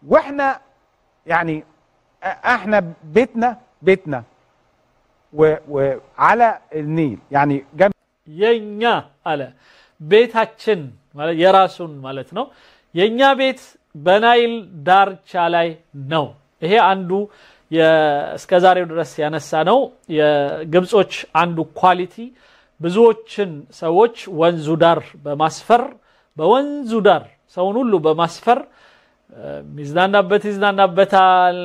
واحنا يعني احنا بيتنا وعلى النيل يعني جنب ينيا على بيتاችን ማለት የራሱን ማለት ነው የኛ ቤት በናይል ዳርቻ ላይ ነው ይሄ አንዱ እስከዛሬው ድረስ ያነሳ ነው የግብጾች አንዱ ኳሊቲ ብዙዎችን ሰዎች ወንዙ ዳር በማስፈር በወንዙ ዳር ሰውን ሁሉ በማስፈር ሚዝናናበታል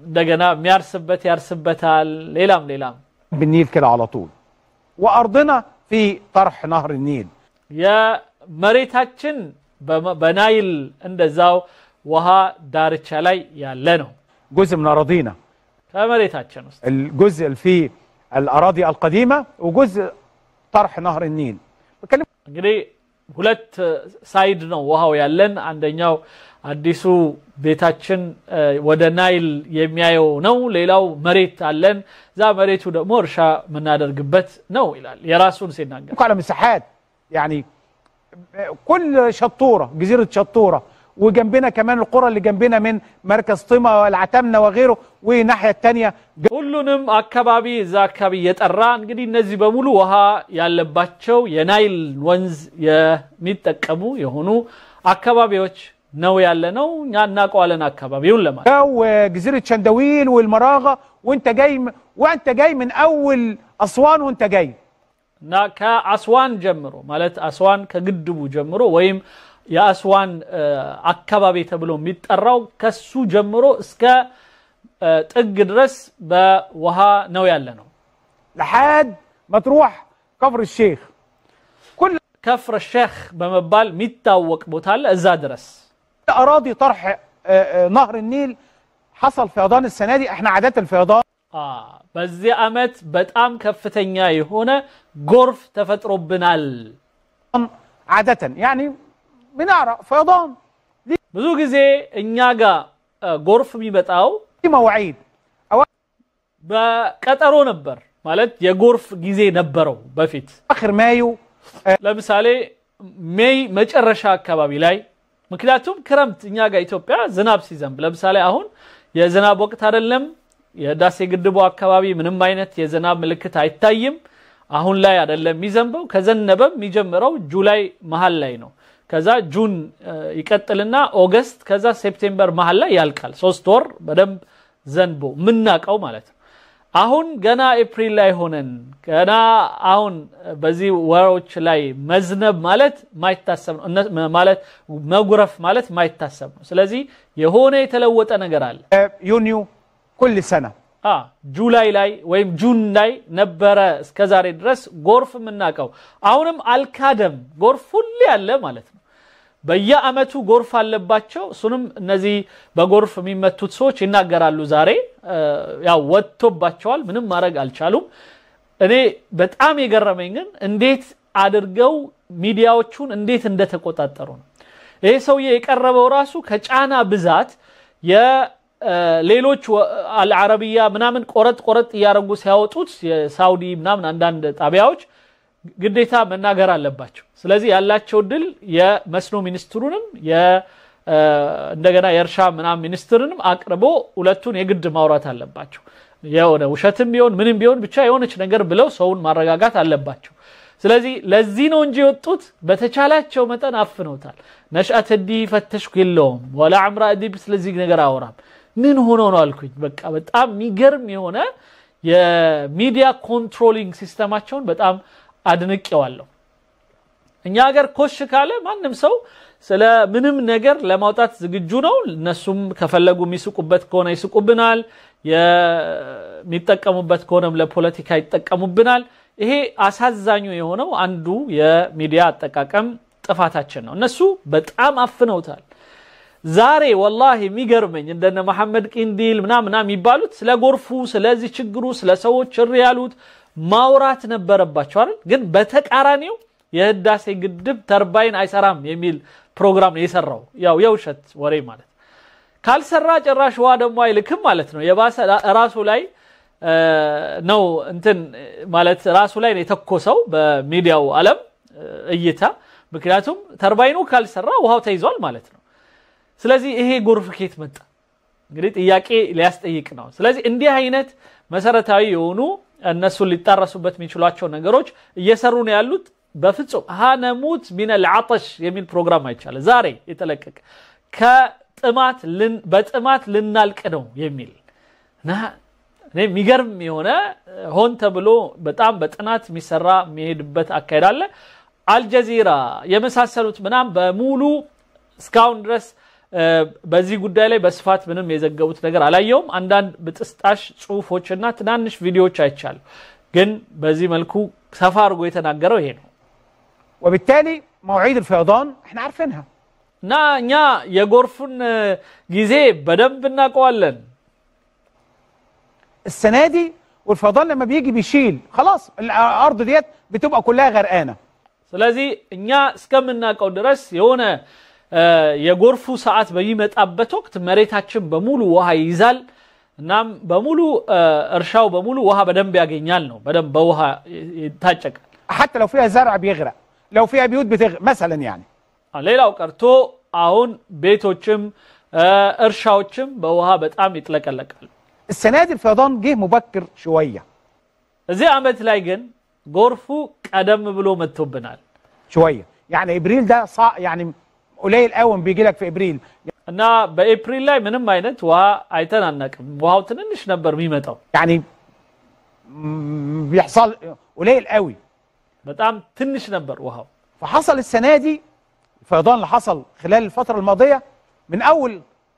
እንደገና የሚያርስበት ያርስበታል ሌላም بالنيل كده على طول وارضنا في طرح نهر النيل يا مريتاችን በናይል እንደዛው ውሃ ዳርቻ ላይ ያለ ነው جزء من اراضينا ከመሬታችን ውስጥ الجزء اللي فيه الاراضي القديمه وجزء طرح نهر النيل እንግዲህ ሁለት ሳይድ ነው ውሃው ያለን አንደኛው አዲሱ ቤታችን ወደ ናይል የሚያየው ነው ሌላው መሬት አለን ዛ መሬቱ ደግሞ እርሻ ምናደርግበት ነው ይላል የራሱን ሲናገር على مساحات يعني كل شطوره جزيره شطوره وجنبنا كمان القرى اللي جنبنا من مركز طمة والعتمنة وغيره والناحيه الثانيه ሁሉንም አካባቢ ዛ አካባቢ የጠራ እንግዲህ እነዚህ በሙሉ ውሃ ያለባቸው የናይል ወንዝ የሚጠቀሙ የሆኑ አካባቢዎች ነው ያለነው እኛ እናቀዋለን አካባቢውን ለማለት وجزيره شندويل والمراغه وانت جاي من اول اسوان وانت جاي نا كاسوان ጀምሮ ማለት አስዋን ከግድቡ ጀምሮ ወይም የአስዋን አካባቢ ተብሎ የሚጠራው ከሱ ጀምሮ እስከ ጥግ ድረስ በውሃ ነው ያለነው لحد ما تروح كفر الشيخ كل كفر الشيخ በመባል የሚታወቅ ቦታ አለ እዛ ድረስ اراضي طرح نهر النيل حصل فيضان السنه دي احنا عاده الفيضان በዚህ አመት በጣም ከፍተኛ የሆነ ጎርፍ ተፈጥሮብናል عاده يعني بنعرف فيضان ብዙ ጊዜ እኛ ጋር ጎርፍ የሚመጣው مواعيد በቀጠሮ ነበር ማለት የጎርፍ ጊዜ ነበረው በፊት اخر مايو ለምሳሌ ሜይ መጨረሻ አካባቢ ላይ ምክንያቱም ክረምት እኛ ጋር ኢትዮጵያ ዝናብ ሲዘንብ ለምሳሌ አሁን የዝናብ ወቅት አይደለም የዳሴ ግድቡ አካባቢ ምንም አይነት የዝናብ ምልክት አይታይም አሁን ላይ አይደለም የሚዘንበው ከዘነበም የሚጀምረው ጁላይ መሃል ላይ ነው ከዛ ጁን ይቀጥልና ኦገስት ከዛ ሴፕቴምበር መሃል ላይ ያልቃል 3 ወር በደንብ ዘንቦ ምናቀው ማለት ነው አሁን ገና ኤፕሪል ላይ ሆነን ገና አሁን በዚህ ወሮች ላይ መዝነብ ማለት ማይታሰብ ነው ማለት መጉረፍ ማለት ማይታሰብ ነው ስለዚህ የሆነ የተለወጠ ነገር አለ يونيو كل سنه ጁላይ ላይ ወይም ጁን ላይ ነበረ እስከዛሬ ድረስ ጎርፍ ምናቀው አሁንም አልካደም ጎርፍ ሁሉ ያለ ማለት ነው በየአመቱ ጎርፍ አለባቸው እሱንም እነዚህ በጎርፍ የሚመቱት ሰዎች ይናገራሉ ዛሬ ያው ወጥቶባቸዋል ምንም ማድረግ አልቻሉም እኔ በጣም የገረመኝ ግን እንዴት አድርገው ሚዲያዎቹን እንዴት እንደተቆጣጠሩ ነው ይሄ ሰውዬ የቀረበው ራሱ ከጫና ብዛት ሌሎች አልዓረቢያ ምናምን ቆረጥ ያረጉ ሲያወጡት የሳውዲ ምናምን አንዳንድ ጣቢያዎች ግዴታ መናገር አለባቸው ስለዚህ ያላቸው ድል የመስኖ ሚኒስትሩንም እንደገና የእርሻ ምናምን ሚኒስትሩንም አቅርቦ ሁለቱን የግድ ማውራት አለባቸው የሆነ ውሸትም ቢሆን ምንም ቢሆን ብቻ የሆነች ነገር ብለው ሰውን ማረጋጋት አለባቸው ስለዚህ ለዚህ ነው እንጂ ወጡት በተቻላቸው መጠን አፍነውታል ነሽአት ዲ ፈተሽኩ የለውም ወላ አምራ ዲ ስለዚህ ነገር አወራም ምን ሆኖ ነው አልኩኝ በቃ በጣም የሚገርም የሆነ የሚዲያ ኮንትሮሊንግ ሲስተማቸውን በጣም አድንቄዋለሁ እኛ ሀገር ኮሽ ካለ ማንንም ሰው ስለ ምንም ነገር ለማውጣት ዝግጁ ነው እነሱም ከፈለጉ የሚስቁበት ከሆነ ይስቁብናል የሚጠቀሙበት ከሆነም ለፖለቲካ ይጠቀሙብናል ይሄ አሳዛኙ የሆነው አንዱ የሚዲያ አጠቃቀም ጥፋታችን ነው እነሱ በጣም አፍነውታል ዛሬ والله የሚገርመኝ እንደነ መሐመድ ቂንዲል ምናምን የሚባሉት ስለ ጎርፉ ስለዚህ ችግሩ ስለ ሰዎች ሪያሉት ማውራት ነበረባቸው አይደል ግን በተቃራኒው የህዳሴ ግድብ ተርባይን አይሰራም የሚል ፕሮግራም ነው የሰራው ያው የውሸት ወሬ ማለት ካልሰራ ጭራሽ ዋ ደግሞ አይልክም ማለት ነው የባሰ ራሱ ላይ ነው እንትን ማለት ራሱ ላይ ነው የተኮሰው በሚዲያው ዓለም እይታ ምክንያቱም ተርባይኑ ካልሰራ ውሃው ተይዟል ማለት ነው ስለዚህ ይሄ ጎርፍ ከየት መጣ እንግዲህ ጥያቄ ሊያስጠይቅ ነው ስለዚህ እንዲህ አይነት መሰረታዊ የሆኑ እነሱ ሊጣረሱበት የሚችሏቸው ነገሮች እየሰሩ ነው ያሉት በፍጹም ሃነሙት من العطش የሚል ፕሮግራም አይቻለ ዛሬ የተለቀቀ በጥማት ልናልቅ ነው የሚል እና የሚገርም የሆነ ሆን ተብሎ በጣም በጥናት የሚሰራ የሚሄድበት አካሄድ አለ አልጀዚራ የመሳሰሉት ምናም በሙሉ እስካሁን ድረስ በዚህ ጉዳይ ላይ በስፋት ምንም የዘገቡት ነገር አላየውም አንዳንድ በጥስጣሽ ጽሁፎችና ትናንሽ ቪዲዮዎች አይቻሉ ግን በዚህ መልኩ ሰፋ አድርጎ የተናገረው ይሄ ነው وبالتالي مواعيد الفيضان احنا عارفينها እና እኛ የጎርፉን ጊዜ በደንብ እናውቀዋለን السنه دي والفيضان لما بيجي بيشيل خلاص الارض ديت بتبقى كلها غرقانه ስለዚህ እኛ እስከምናውቀው ድረስ የሆነ የጎርፉ ሰዓት በሚመጣበት ወቅት መሬታችን በሙሉ ውሃ ይይዛል እናም በሙሉ እርሻው በሙሉ ውሃ በደንብ ያገኛል ነው በደንብ በውሃ ይታጨቃል حتى لو فيها زرع بيغرق لو فيها بيوت بتغرق مثلا يعني ሌላው ቀርቶ አሁን ቤቶችም እርሻዎችም በውሃ በጣም ይጥለቀለቃሉ السنه دي الفيضان جه مبكر شويه እዚህ አመት ላይ ግን ጎርፉ ቀደም ብሎ መጥቶብናል شويه يعني ابريل ده يعني قليل قوي بيجي لك في ابريل እና በኤፕሪል ላይ ምንም አይነት ውሃ አይተን አናውቅም ውሃው ትንሽ ነበር የሚመጣው يعني بيحصل قليل قوي በጣም ትንሽ ነበር ውሃው فحصل السنه دي الفيضان اللي حصل خلال الفتره الماضيه من اول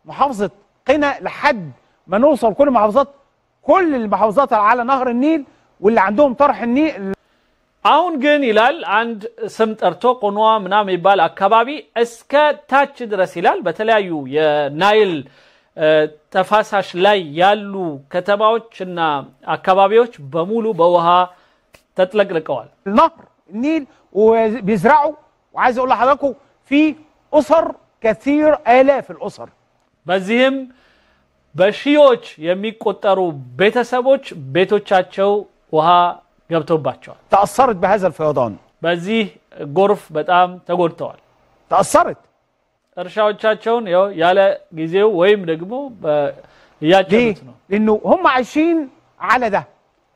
محافظه قنا لحد ما نوصل كل المحافظات على نهر النيل واللي عندهم طرح النيل አሁን ግን ይላል አንድ ስም ጠርቶ ቆንዋ ምናም ይባል አካባቢ እስከ ታች ድረስ ይላል በተለያዩ የናይል ተፋሳሽ ላይ ያሉ ከተማዎችና አካባቢዎች በሙሉ በውሃ ተጥለቅልቀዋል نهر النيل وبيزرعوا وعايز اقول لحضراتكم في اسر كثير الاف الاسر በዚህም በሺዎች የሚቆጠሩ ቤተሰቦች ቤቶቻቸው ውሃ ገብቶባቸዋል تاثرت بهذا الفيضان በዚህ ጎርፍ በጣም ተጎድተዋል تاثرت እርሻዎቻቸውን ያለ ጊዜው ወይም ደግሞ ያጨዱት ነው لانه هم عايشين على ده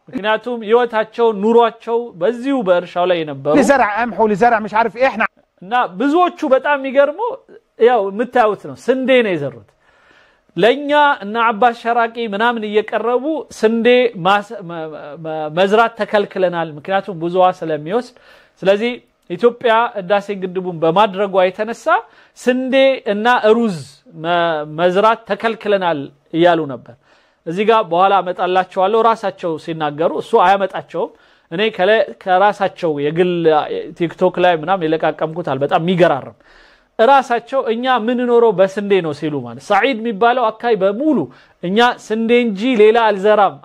ምክንያቱም ህይወታቸው ኑሯቸው በዚሁ በእርሻው ላይ የነበሩ لزرع قمح ولزرع مش عارف ايه احنا እና ብዙዎቹ በጣም የሚገርመው የምታዩት ነው ስንዴ ነው የዘሩት ለኛ እና አባስ ሸራቂ ምናምን እየቀረቡ ስንዴ መዝራት ተከልክለናል ምክንያቱም ብዙዋ ስለሚወስድ ስለዚህ ኢትዮጵያ ህዳሴ ግድቡን በማድረጓ የተነሳ ስንዴ እና ሩዝ መዝራት ተከልክለናል እያሉ ነበር እዚህ ጋር በኋላ አመጣላቸዋለሁ ራሳቸው ሲናገሩ እሱ አያመጣቸው እኔ ከራሳቸው የግል ቲክቶክ ላይ ምናምን ይለቃቀምኩታል በጣም የሚገራርም ራሳቸው እኛ ምን ኖሮ በስንዴ ነው ሲሉ ማለት ሰዒድ የሚባለው አካይ በሙሉ እኛ ስንዴ እንጂ ሌላ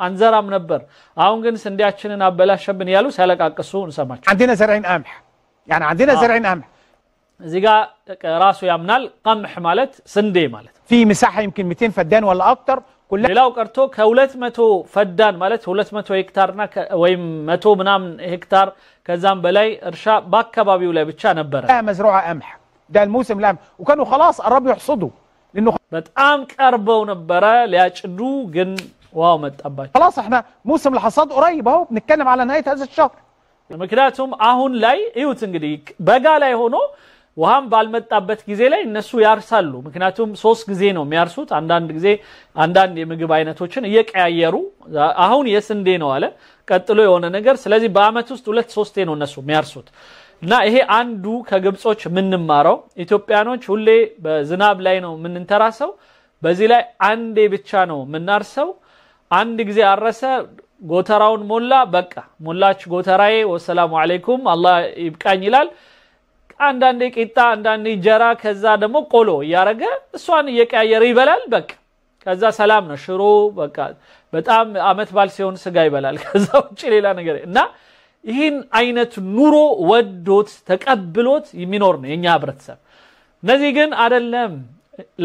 አንዘራም ነበር አሁን ግን ስንዴያችንን አበላሸብን ያሉ ሲያለቃቅሱ እንሰማቸው عندنا زرعين قمح يعني عندنا زرعين قمح እዚህ ጋር ራሱ ያምናል قمح ማለት ስንዴ ማለት في مساحه يمكن 200 فدان ولا اكتر ሌላው ቀርቶ ከ200 ፈዳን ማለት 200 ሄክታርና ወይም 100 ምናምን ሄክታር ከዛም በላይ እርሻ በአካባቢው ላይ ብቻ ነበር مزروعه قمح ده الموسم القمح وكانوا خلاص قربوا يحصدوا لانه በጣም ቀርበው ነበር ሊያጭዱ ግን ዋው መጣባቸው خلاص احنا موسم الحصاد قريب اهو بنتكلم على نهايه هذا الشهر ምክንያቱም አሁን ላይ እዩት እንግዲህ በጋ ላይ ሆኖ ውሃም ባልመጣበት ጊዜ ላይ እነሱ ያርሳሉ ምክንያቱም 3 ጊዜ ነው የሚያርሱት አንዳንድ የምግብ አይነቶችን እየቀያየሩ አሁን የስንዴ ነው አለ ቀጥሎ የሆነ ነገር ስለዚህ በአመት ውስጥ 2-3 ነው እነሱ የሚያርሱት እና ይሄ አንዱ ከግብጾች ምንማረው ኢትዮጵያኖች ሁሌ በዝናብ ላይ ነው ምንንተራሰው በዚህ ላይ አንዴ ብቻ ነው ምናርሰው አንድ ጊዜ አረሰ ጎተራውን ሞላ በቃ ሞላች ጎተራዬ ወሰላሙ አለይኩም አላህ ይብቃኝ ይላል አንዳንዴ ቂጣ አንዳንዴ ጀራ ከዛ ደግሞ ቆሎ ያረገ እሷን እየቀያየረ ይበላል በቃ ከዛ ሰላም ነው ሽሮ በቃ በጣም አመት ባል ሲሆን ስጋ ይበላል ከዛ ውጪ ሌላ ነገር እና ይህን አይነት ኑሮ ወዶት ተቀብሎት የሚኖር ነው የኛ ህብረተሰብ እነዚህ ግን አይደለም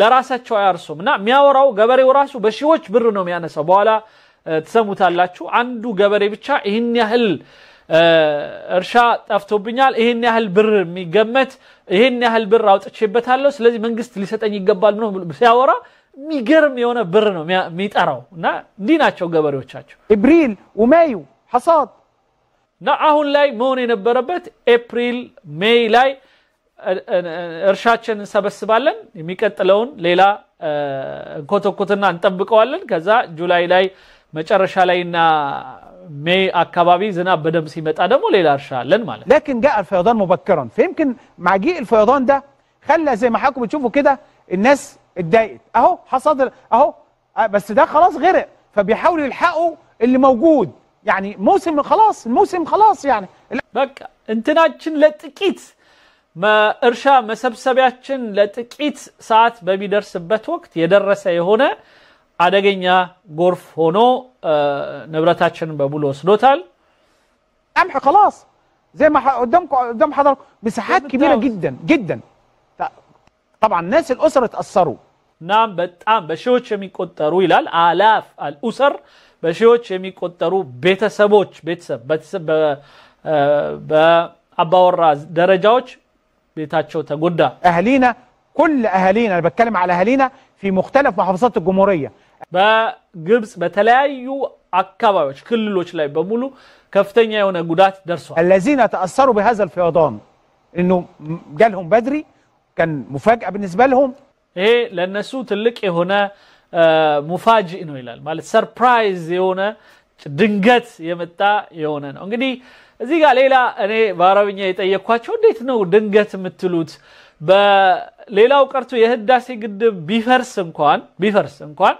ለራሳቸው አያርሱምና የሚያወራው ገበሬው ራሱ በሺዎች ብር ነው የሚያነሳው በኋላ ተሰሙታላችሁ አንዱ ገበሬ ብቻ ይህን ያህል እርሻ ጠፍቶብኛል ይሄን ያህል ብር የሚገመት ይሄን ያህል ብር አውጥቼበታለሁ ስለዚህ መንግስት ሊሰጠኝ ይገባል ነው ሲያወራ የሚገርም የሆነ ብር ነው የሚጠራው እና እንዲህ ናቸው ገበሬዎቻቸው ابريل ومايو حصاد እና አሁን ላይ መሆን የነበረበት ኤፕሪል ሜይ ላይ እርሻችንን ሰበስባለን የሚቀጥለውን ሌላ እንኮተኮትና እንጠብቀዋለን ከዛ ጁላይ ላይ መጨረሻ ላይና مي أكبابي زنا بدم سيمت أدم ولا إرشا لن ماله لكن جاء الفيضان مبكرا فيمكن مع جيء الفيضان ده خلى زي ما حضراتكم بتشوفوا كده الناس اتضايقت اهو حصاد اهو بس ده خلاص غرق فبيحاولوا يلحقوا اللي موجود يعني موسم خلاص الموسم خلاص يعني بك انتناچن لጥቂት እርሻ መሰብሰቢያችን ለጥቂት ሰዓት በሚደርስበት ወቅት የደረሰ የሆነ አደገኛ ጎርፍ ሆኖ ንብረታችንን በሙሉ ወስዶታል قمح خلاص زي ما قدام حضراتكم مساحات كبيره جدا جدا طبعا الناس الاسر اتاثروا نعم በጣም በሺዎች የሚቆጠሩ ይላል አላፍ الاسر በሺዎች የሚቆጠሩ ቤተሰቦች በአባወራ ደረጃዎች ቤታቸው ተጎዳ اهالينا كل اهالينا انا بتكلم على اهالينا في مختلف محافظات الجمهوريه በግብጽ በተለያዩ አካባቢዎች ክልሎች ላይ በሙሉ ከፍተኛ የሆነ ጉዳት ደርሷል الذين تاثروا بهذا الفيضان انه جالهم بدري كان مفاجاه بالنسبه لهم ይሄ ለነሱ ትልቅ የሆነ ሙፋጅእ ነው ይላል ማለት ሰርፕራይዝ የሆነ ድንገት የመጣ የሆነ ነው እንግዲህ እዚህ ጋር ሌላ እኔ በአረብኛ የጠየኳቸው እንዴት ነው ድንገት የምትሉት በሌላው ቀርቶ የህዳሴ ግድብ ቢፈርስ እንኳን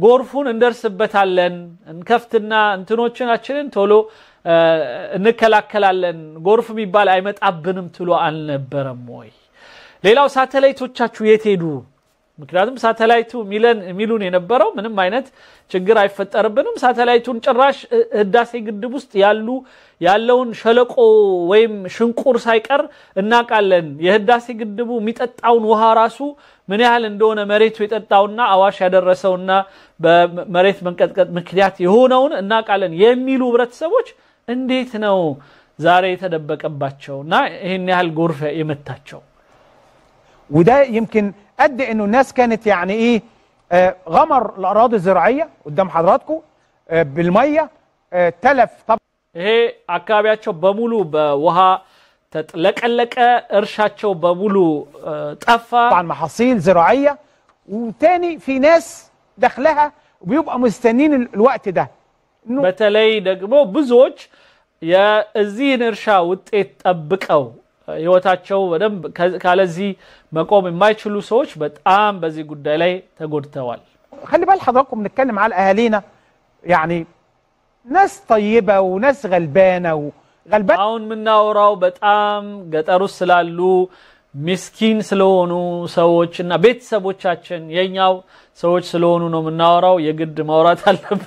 ጎርፉን እንደርስበታለን እንከፍትና እንትኖችናችንን ቶሎ እንከላከላለን ጎርፍ የሚባል አይመጣብንም ትሉ አልነበረም ወይ ሌላው ሳተላይቶቻችሁ የት ሄዱ ምክንያቱም ሳተላይቱ ሚሉን የነበረው ምንም አይነት ችግር አይፈጠርብንም ሳተላይቱን ጭራሽ ህዳሴ ግድብ ውስጥ ያለውን ሸለቆ ወይም ሽንቁር ሳይቀር እናቃለን የህዳሴ ግድቡ የሚጠጣውን ውሃ ራሱ ምን ያህል እንደሆነ መሬቱ የጠጣውና አዋሽ ያደረሰውና በመሬት መንቀጥቀጥ ምክንያት የሆነውን እናቃለን የሚሉ ህብረተሰቦች እንዴት ነው ዛሬ የተደበቀባቸውና ይሄን ያህል ጎርፍ የመታቸው وده يمكن قد انه الناس كانت يعني ايه غمر الاراضي الزراعيه قدام حضراتكم بالميه تلف طبعا ይሄ አካባቢያቸው በሙሉ በውሃ ተጥለቀለቀ እርሻቸው በሙሉ ጠፋ طبعا محاصيل زراعيه وتاني في ناس دخلها وبيبقى مستنين الوقت ده በተለይ ደግሞ ብዙዎች የዚህን እርሻ ውጤት ጠብቀው ህይወታቸው በደም ካለዚህ መቆም የማይችሉ ሰዎች በጣም በዚህ ጉዳይ ላይ ተጎድተዋል خلي بال حضراتكم بنتكلم على اهالينا يعني ناس طيبه وناس غلبانه አሁን ምናወራው በጣም ገጠሩ ስላሉ ምስኪን ስለሆኑ ሰዎችና ቤተሰቦቻችን የኛው ሰዎች ስለሆኑ ነው ምናወራው የግድ ማውራት አለበት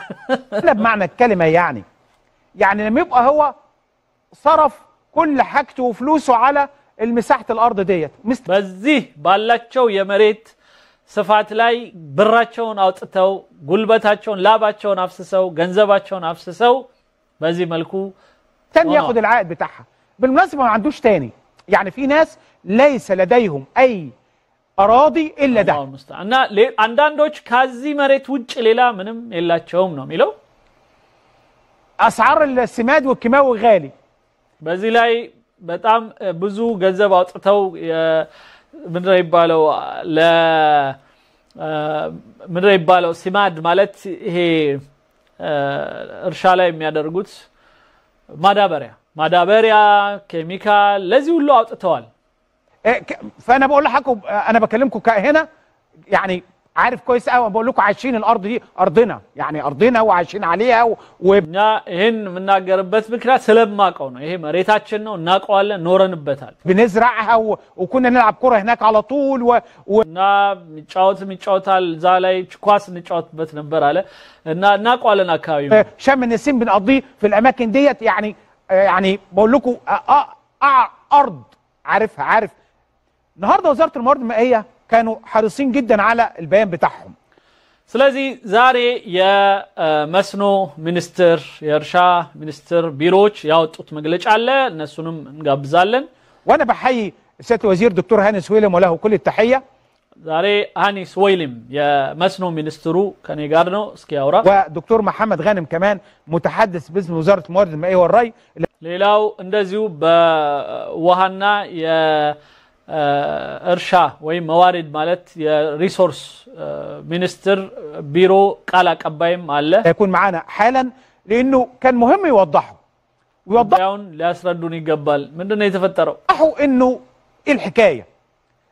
بمعنى الكلمه يعني لما يبقى هو صرف كل حاجته وفلوسه على المساحه الارض ديت በዚህ ባላቸው የመሬት ስፋት ላይ ብራቸውን አውጥተው ጉልበታቸውን ላባቸውን አፍስሰው ገንዘባቸውን አፍስሰው በዚህ መልኩ تاني ياخد العائد بتاعها بالمناسبه ما عندوش تاني يعني في ناس ليس لديهم اي اراضي الا ده እና አንዳንዶች ከዚህ መሬት ውጭ ሌላ ምንም የላቸውም ነው የሚለው اسعار السماد والكيماوي غالي በዚህ ላይ በጣም ብዙ ገንዘብ አውጥተው ምንድነው ይባለው ሲማድ ማለት ይሄ እርሻ ላይ የሚያደርጉት ማዳበሪያ ኬሚካል ለዚህ ሁሉ አውጥተዋል فانا بقول لحضراتكم انا بكلمكم هنا يعني عارف كويس قوي بقول لكم عايشين الارض دي ارضنا يعني ارضنا وعايشين عليها እና ይሄን ምናገርበት ምክንያት ስለማቀው ነው ይሄ መሬታችን ነው እናቀዋለን ኖረንበታል بنزرعها وكنا نلعب كره هناك على طول እና ሚጫወታል ዛላይ ኳስ እንጫወትበት ነበር አለ እና እናቀዋለን አካባቢ شم النسيم بنقضيه في الاماكن ديت يعني بقول لكم ارض عارف النهارده وزاره الموارد المائيه كانوا حريصين جدا على البيان بتاعهم ስለዚህ ዛሬ የመስኖ ሚኒስትር የእርሻ ሚኒስትር ቢሮዎች ያወጡት መግለጫ አለ እነሱንም እንጋብዛለን وانا بحيي سياده الوزير دكتور هاني سويلم وله كل التحيه ዛሬ ሃኒ ስዌይልም የመስኖ ሚኒስትሩ ከኔ ጋር ነው እስኪ ያውራ ودكتور محمد غانم كمان متحدث باسم وزاره الموارد المائيه والري ሌላው እንደዚሁ በውሃና የእርሻ ወይ መዋሪድ ማለት የሪሶርስ ሚኒስትር ቢሮ ቃል አቀባይም አለ يكون معنا حالا لانه كان مهم يوضحوا ሊያስረዱን ይገባል ምንድነው የተፈጠረው انه ايه الحكايه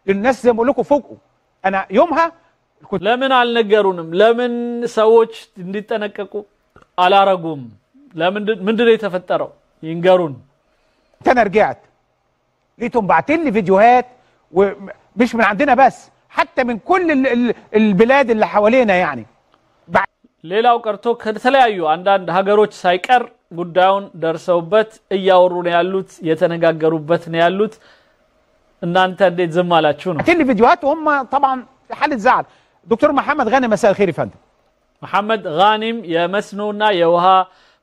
الناس زي ما بقول لكم فوقوا انا يومها ለምን አልነገሩንም ለምን ሰዎች እንዲጠነቀቁ አላረጉም ለምን ምንድነው የተፈጠረው ينجرون انا رجعت لقيتهم باعتين لي فيديوهات ومش من عندنا بس حتى من كل البلاد اللي حوالينا يعني ሌላው ቀርቶ ከተለያዩ አንዳንድ ሀገሮች ሳይቀር ጉዳዩን ደርሰውበት እያወሩ ነው ያሉት የተነጋገሩበት ነው ያሉት እናንተ እንዴት ዝም አላችሁ ነው باعتين لي فيديوهات وهم طبعا في حاله زعل دكتور محمد غانم مساء الخير يا فندم محمد غانم የመስኖና የውሃ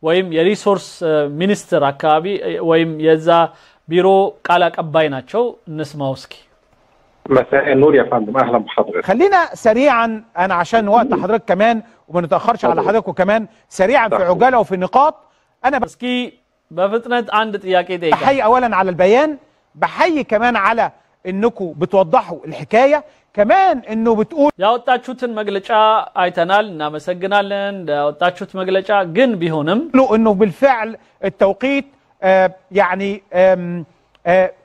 ወይም የሪሶርስ ሚኒስትር አካባቢ ወይም የዛ ቢሮ ቃል አቀባይ ናቸው እንስማው እስኪ مساء النور يا فندم اهلا بحضرتك خلينا سريعا انا عشان وقت حضرتك كمان وما نتاخرش على حضراتكم كمان سريعا في عجاله وفي نقاط انا እስኪ በፍጥነት አንድ ጥያቄ ጠይቃ بحيي اولا على البيان بحيي كمان على انكم بتوضحوا الحكايه كمان انه بتقول ያወጣችሁትን መግለጫ አይተናል እናመሰግናለን ያወጣችሁት መግለጫ ግን ቢሆንም انه بالفعل التوقيت يعني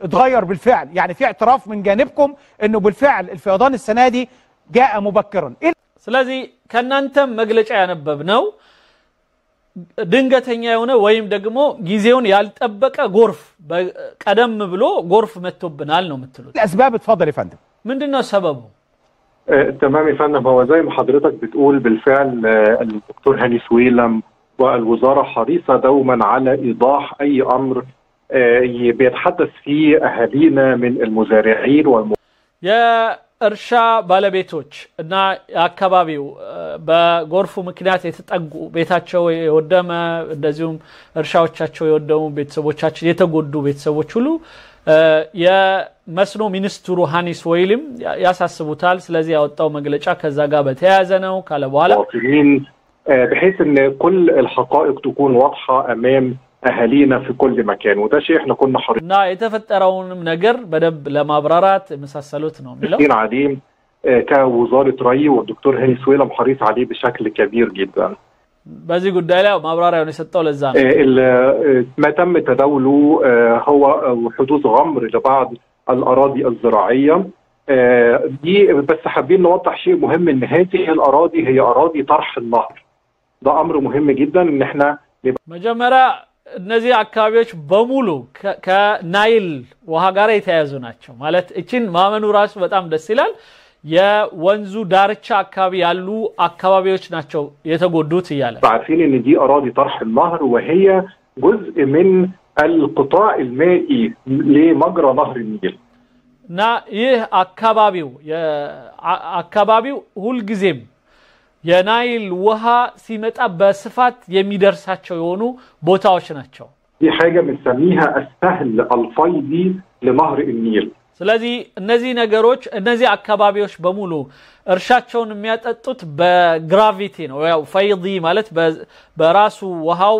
اتغير بالفعل يعني في اعتراف من جانبكم انه بالفعل الفيضان السنه دي جاء مبكرا ስለዚህ ከናንተም መግለጫ ያነበብነው ድንገተኛ የሆነ ወይም ደግሞ ጊዜውን ያልጠበቀ ጎርፍ ቀደም ብሎ ጎርፍ መጥቶብናል ነው የምትሉት الاسباب اتفضل يا فندم ምንድነው ሰበቡ تمام يا فندم هو زي ما حضرتك بتقول بالفعل الدكتور هاني سويلم والوزاره حريصه دوما على ايضاح اي امر بيتحدث فيه اهالينا من المزارعين የእርሻ ባለቤቶች እና አካባቢው በጎርፉ ምክንያት የተጠጉ ቤታቸው የወደመ እንደዚሁም እርሻዎቻቸው የወደሙ ቤተሰቦቻቸው የተጎዱ ቤተሰቦች ሁሉ የመስኖ ሚኒስትሩ ሃኒ ስዌይልም ያሳስቡታል ስለዚህ ያወጣው መግለጫ ከዛ ጋር በተያያዘ ነው ካለ በኋላ بحيث ان كل الحقائق تكون واضحه امام اهالينا في كل مكان وده شيء احنا كنا حريصين እና የተፈጠረውን ነገር በደብ ለማብራራት መሳሰሉት ነው የሚለው عليه كوزاره ري والدكتور هاني سويلم حريص عليه بشكل كبير جدا በዚህ ጉዳይ ላይ ማብራሪያውን የሰጠው ለዛ ነው ما تم تداوله هو حدوث غمر لبعض الاراضي الزراعيه دي بس حابين نوضح شيء مهم ان هذه الاراضي هي اراضي طرح النهر ده امر مهم جدا ان احنا መጀመሪያ እነዚህ አካባቢዎች በሙሉ ከናይል ውሃ ጋር የተያያዙ ናቸው ማለት እቺን ማመኑ ራሱ በጣም ደስ ይላል የወንዙ ዳርቻ አካባቢ ያሉ አካባቢዎች ናቸው የተጎዱት ይያለ عارفين ان دي اراضي طرح النهر وهي جزء من القطاع المائي لمجرى نهر النيل እና ይህ አካባቢው ሁሉ ጊዜም የናይል ውሃ ሲመጣ በስፋት የሚደርሳቸው የሆኑ ቦታዎች ናቸው دي حاجه بنسميها السهل الفيضي لنهر النيل ስለዚህ እነዚህ ነገሮች እነዚህ አካባቢዎች በሙሉ እርሻቸውን የሚያጠጡት በግራቪቲ ነው ያው ፈይዲ ማለት በራሱ ውሃው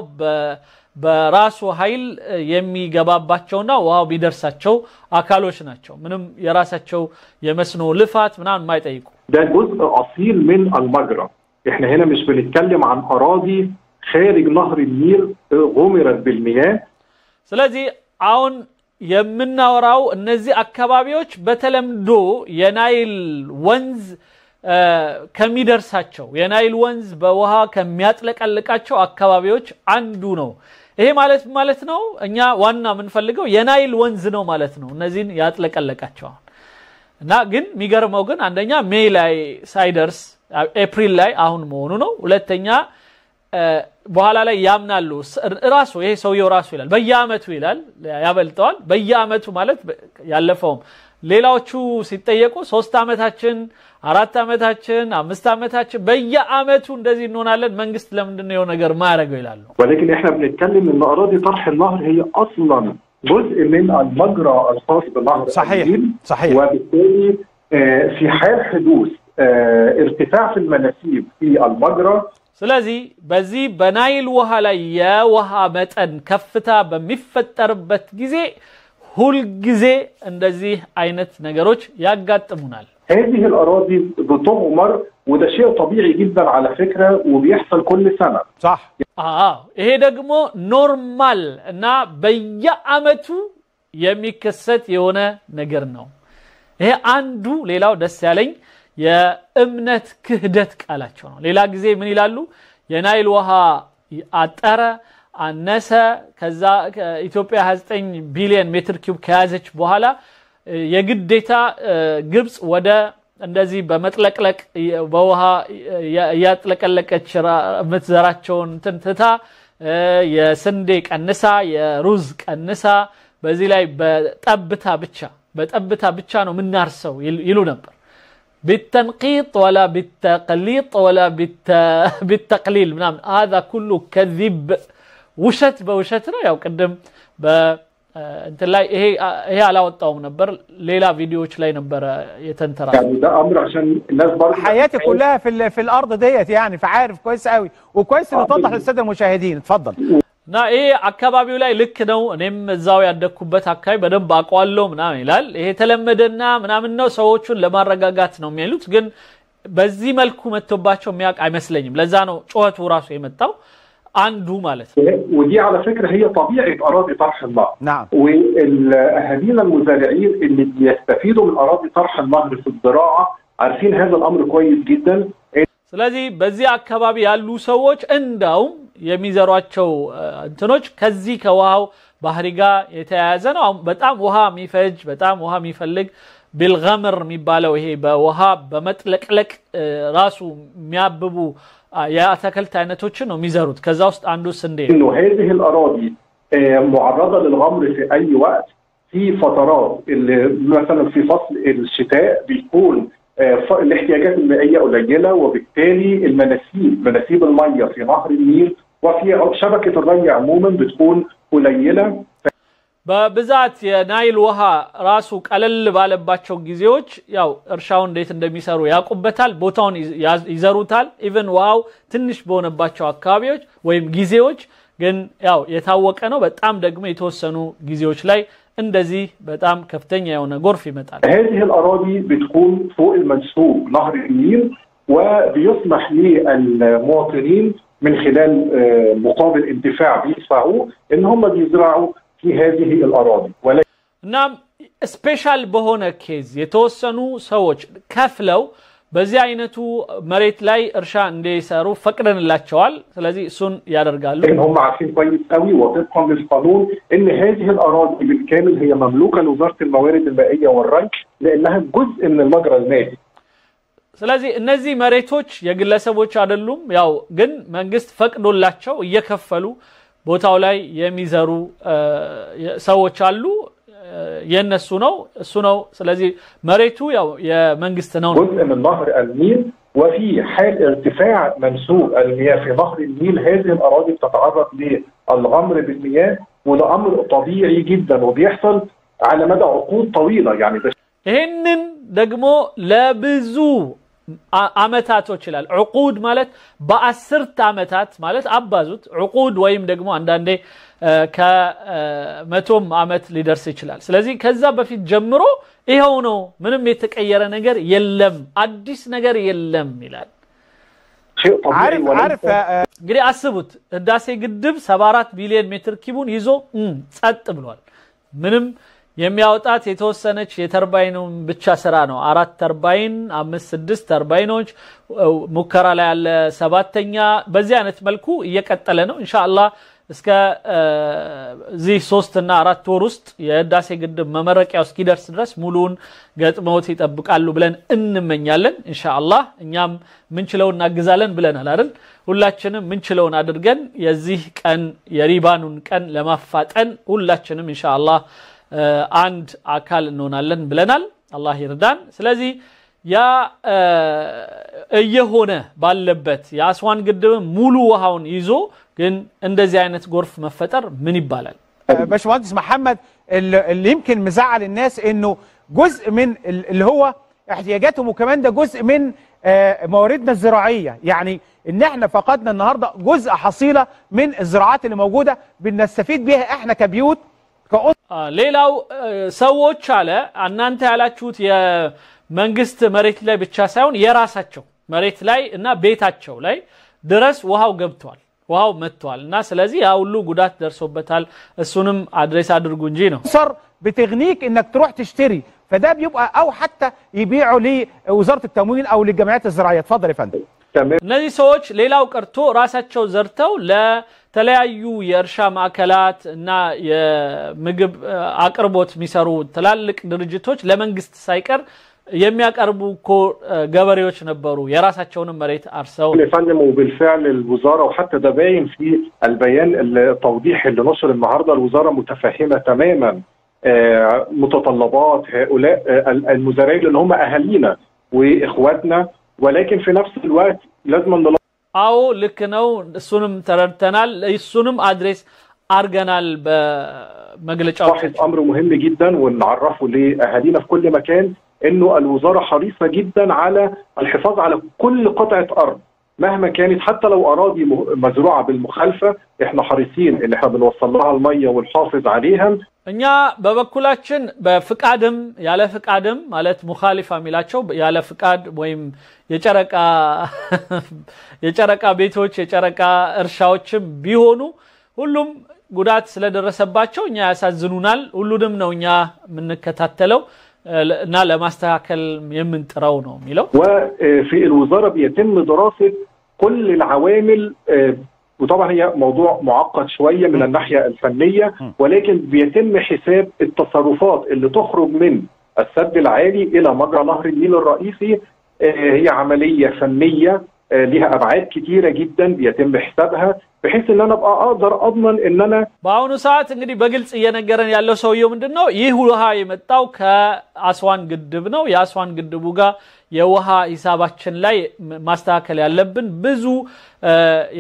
በራሱ ኃይል የሚገባባቸውና ውሃው ቢደርሳቸው አካሎች ናቸው ምንም የራሳቸው የመስኖ ልፋት ምናምን ማይጠይቁ ده جزء اصيل من المجرى احنا هنا مش بنتكلم عن اراضي خارج نهر النيل غمرت بالمياه ስለዚህ አሁን የምናወራው እነዚህ አካባቢዎች በተለምዶ የናይል ወንዝ ከሚደርሳቸው የናይል ወንዝ በውሃ ከሚያጥለቀልቃቸው አካባቢዎች አንዱ ነው ይሄ ማለት ነው እኛ ዋና ምን ፈልገው የናይል ወንዝ ነው ማለት ነው እነዚህን ያጥለቀለቃቸው እና ግን ሚገርመው ግን አንደኛ ሜይ ላይ ሳይደርስ ኤፕሪል ላይ አሁን መሆኑ ነው ሁለተኛ በኋላ ላይ ያምናሉ ራሱ ይሄ ሰውየው ራሱ ይላል በየአመቱ ይላል ያበልጠዋል በየአመቱ ማለት ያለፈው ሌላዎቹ ሲጠየቁ 3 ዓመታችን 4 ዓመታችን 5 ዓመታችን በየአመቱ እንደዚህ እንሆናለን መንግስት ለምንድነው የሆነ ነገር ማያረገው ይላሉ ولكن احنا بنتكلم ان اراضي طرح النهر هي اصلا جزء من المجرى الخاص بالنهر صحيح صحيح وبالتالي في حال حدوث ارتفاع في المناسيب في المجرى ስለዚህ በዚህ በናይል ውሃ ላይ የውሃ መጠን ከፍታ በሚፈጠርበት ጊዜ ሁሉ ጊዜ እንደዚህ አይነት ነገሮች ያጋጥሙናል هذه الأراضي بتغمر وده شيء طبيعي جدا على فكرة وبيحصل كل سنة صح ይሄ ደግሞ ኖርማል እና በየአመቱ የሚከሰት የሆነ ነገር ነው ይሄ አንዱ ሌላው ደስ ያለኝ የእምነት ክህደት ቃላቸው ነው ሌላ ጊዜ ምን ይላሉ የናይል ውሃ አጠረ አነሰ ከዛ ኢትዮጵያ 29 ቢሊዮን ሜትር ኪዩብ ከያዘች በኋላ የግዴታ ግብጽ ወደ እንደዚህ በመጥለቅለቅ በውሃ ያጥለቀለቀች ምትዘራቸውን ትንትታ የስንዴ ቀንሳ የሩዝ ቀንሳ በዚህ ላይ በጠብታ ብቻ ነው ምናርሰው ይሉ ነበር بالتنقيط ولا بالتقليط ولا بالتقليل نعم هذا كله كذب وشت بوشت ነው ያው ቅድም انت ላይ ይሄ አላወጣውም ነበር ሌላ ቪዲዮዎች ላይ ነበር የተንተራ يعني ده امر عشان الناس برضه حياتي كلها في الارض ديت يعني فعارف كويس قوي وكويس ان توضح للساده المشاهدين اتفضل نا ايه አካባቢው ላይ ልክ ነው እኔም እዛው ያደኩበት አካባቢ በደንብ አቋለው ምናምን ይላል ይሄ ተለመደና ምናምን ነው ሰዎቹን ለማረጋጋት ነው የሚሉት ግን በዚህ መልኩ መጥቶባቸው የሚያውቅ አይመስለኝም ለዛ ነው ጮህቱ ራሱ የመጣው አንዱ ማለት ودي على فكره هي طبيعه اراضي طرح النهر نعم والاهالينا المزارعين اللي بيستفيدوا من اراضي طرح النهر في الزراعه عارفين هذا الامر كويس جدا ስለዚህ በዚህ አካባቢ ያሉ ሰዎች እንዳው የሚዘሯቸው እንትኖች ከዚህ ከውሃው ባህሪ ጋር የተያያዘ ነው በጣም ውሃ የሚፈጅ በጣም ውሃ የሚፈልግ بالغمر የሚባለው ይሄ በውሃ በመጥለቅለቅ ራሱ የሚያብቡ የአትክልት አይነቶችን ነው የሚዘሩት ከዛ ውስጥ አንዱ ስንዴ انه هذه الاراضي معرضه للغمر في اي وقت في فترات اللي مثلا في فصل الشتاء بيكون الاحتياجات المائيه قليله وبالتالي مناسيب الميه في نهر النيل وفي شبكه الري عموما بتكون قليله በብዛት የናይል ውሃ ራሱ ቀለል ባለባቸው ጊዜዎች ያው እርሻው እንዴት እንደሚሰሩ ያቁበታል ቦታውን ይዘሩታል ኢቭን ዋው ትንሽ በሆነባቸው አካባቢዎች ወይም ጊዜዎች ግን ያው የታወቀ ነው በጣም ደግሞ የተወሰኑ ጊዜዎች ላይ እንደዚህ በጣም ከፍተኛ የሆነ ጎርፍ ይመጣል هذه الاراضي بتكون فوق المنسوب نهر النيل وبيسمح للمواطنين من خلال مقابل انتفاع بيدفعوه ان هم بيزرعوا في هذه الاراضي نعم سبيشال በሆነ ኬዝ የተወሰኑ ሰዎች ከፍለው በዚህ አይነቱ መሬት ላይ እርሻ እንዲሰሩ ፈቅደንላቸዋል ስለዚህ እሱን ያደርጋሉ هم عارفين كويس قوي وطبقا للقانون ان هذه الاراضي بالكامل هي مملوكه لوزاره الموارد المائيه والري لانها جزء من المجرى المائي ስለዚህ እነዚህ መሬቶች የግለሰቦች አይደሉም ያው ግን መንግስት ፈቅዶላቸው እየከፈሉ ቦታው ላይ የሚዘሩ ሰዎች አሉ የነሱ ነው እሱ ነው ስለዚህ መሬቱ ያው የመንግስት ነው جزء من نهر النيل وفي حال ارتفاع منسوب المياه في نهر النيل هذه الاراضي بتتعرض للغمر بالمياه وده امر طبيعي جدا وبيحصل على مدى عقود طويله يعني ይሄንን ደግሞ ለብዙ አመታቶች ይላል عقود ማለት በ10 አመታት ማለት አባዙት عقود ወይም ደግሞ አንዳንዴ ከ100 አመት ሊደርስ ይችላል ስለዚህ ከዛ በፊት ጀምሮ ይሄው ነው ምንም የተቀየረ ነገር የለም አዲስ ነገር የለም ይላል عارف እንግዲህ አስቡት ህዳሴ ግድብ 74 ቢሊዮን ሜትር ኪዩብን ይዞ ጸጥ ብሏል ምንም የሚያወጣት የተወሰነች የተርባይኑን ብቻ ስራ ነው 4 ተርባይን 5-6 ተርባይኖች ሙከራ ላይ ያለ 7ኛ በዚህ አይነት መልኩ እየቀጠለ ነው ኢንሻአላህ እስከ ዚህ 3 እና 4 ወር ውስጥ የህዳሴ ግድብ መመረቂያው እስኪደርስ ድረስ ሙሉን ገጥመውት ይጠብቃሉ ብለን እንመኛለን ኢንሻአላህ እኛም ምንችለውን እናግዛለን ብለናል አይደል ሁላችንም ምንችለውን አድርገን የዚህ ቀን የሪባኑን ቀን ለማፋጠን ሁላችንም ኢንሻአላህ አንድ አካል እንሆናለን ብለናል الله يردان سلازي يا እየሆነ ባለበት የአስዋን ግድብ ሙሉ ውሃውን ይዞ ግን እንደዚህ አይነት ጎርፍ መፈጠር ምን ይባላል? باشمهندس محمد اللي يمكن مزعل الناس انه جزء من اللي هو احتياجاتهم وكمان ده جزء من مواردنا الزراعيه، يعني ان احنا فقدنا النهارده جزء حصيله من الزراعات اللي موجوده بنستفيد بيها احنا كبيوت ሌላው ሰዎች አለ እናንተ ያላችሁት የመንግስት መሬት ላይ ብቻ ሳይሆን የራሳቸው መሬት ላይ እና ቤታቸው ላይ ድረስ ውሃው ገብቷል ውሃው መጥቷል እና ስለዚህ ያ ሁሉ ጉዳት ደርሶበታል እሱንም አድሬስ አድርጉ እንጂ ነው صار بتغنيك انك تروح تشتري فده بيبقى او حتى يبيعوا لوزاره التموين او للجمعيات الزراعيه. اتفضل يا فندم. እነዚህ ሰዎች ሌላው ቀርቶ ራሳቸው ዘርተው ለተለያዩ የእርሻ ማዕከላት እና የምግብ አቅርቦት የሚሰሩ ትላልቅ ድርጅቶች ለመንግስት ሳይቀር የሚያቀርቡ ገበሬዎች ነበሩ የራሳቸውን መሬት አርሰው فندم. وبالفعل الوزاره وحتى ده باين في البيان التوضيح اللي نشر النهارده الوزاره متفهمه تماما متطلبات هؤلاء المزارعين اللي هم اهالينا واخواتنا ولكن في نفس الوقت لازم አው ልክ ነው እሱንም ተረድተናል እሱንም አድሬስ አርገናል በመግለጫው امر مهم جدا ونعرفه لاهالينا في كل مكان انه الوزاره حريصه جدا على الحفاظ على كل قطعه ارض مهما كانت حتى لو اراضي مزروعه بالمخالفه احنا حريصين ان احنا بنوصل لها الميه ونحافظ عليها እኛ በበኩላችን በፍቃድም ያለ ፍቃድም ማለት ሙኻሊፋ ሚላቸው ያለ ፍቃድ ወይም የጨረቃ ቤቶች የጨረቃ እርሻዎችም ቢሆኑ ሁሉም ጉዳት ስለደረሰባቸው እኛ ያሳዝኑናል ሁሉንም ነው እኛ ምንከታተለው እና ለማስተካከል የምንጥራው ነው የሚለው وفي الوزاره بيتم دراسه كل العوامل وطبعا هي موضوع معقد شويه من الناحيه الفنيه ولكن بيتم حساب التصرفات اللي تخرج من السد العالي الى مجرى نهر النيل الرئيسي هي عمليه فنيه لها ابعاد كتيره جدا بيتم حسابها بحيث ان انا ابقى اقدر اضمن ان انا በአሁኑ ሰዓት እንግዲህ በግልጽ እየነገረን ያለው ሰውየው ምንድነው ይህ ውሃ የመጣው ከአስዋን ግድብ ነው የአስዋን ግድቡ ጋር የውሃ ሂሳባችን ላይ ማስተካከል ያለብን ብዙ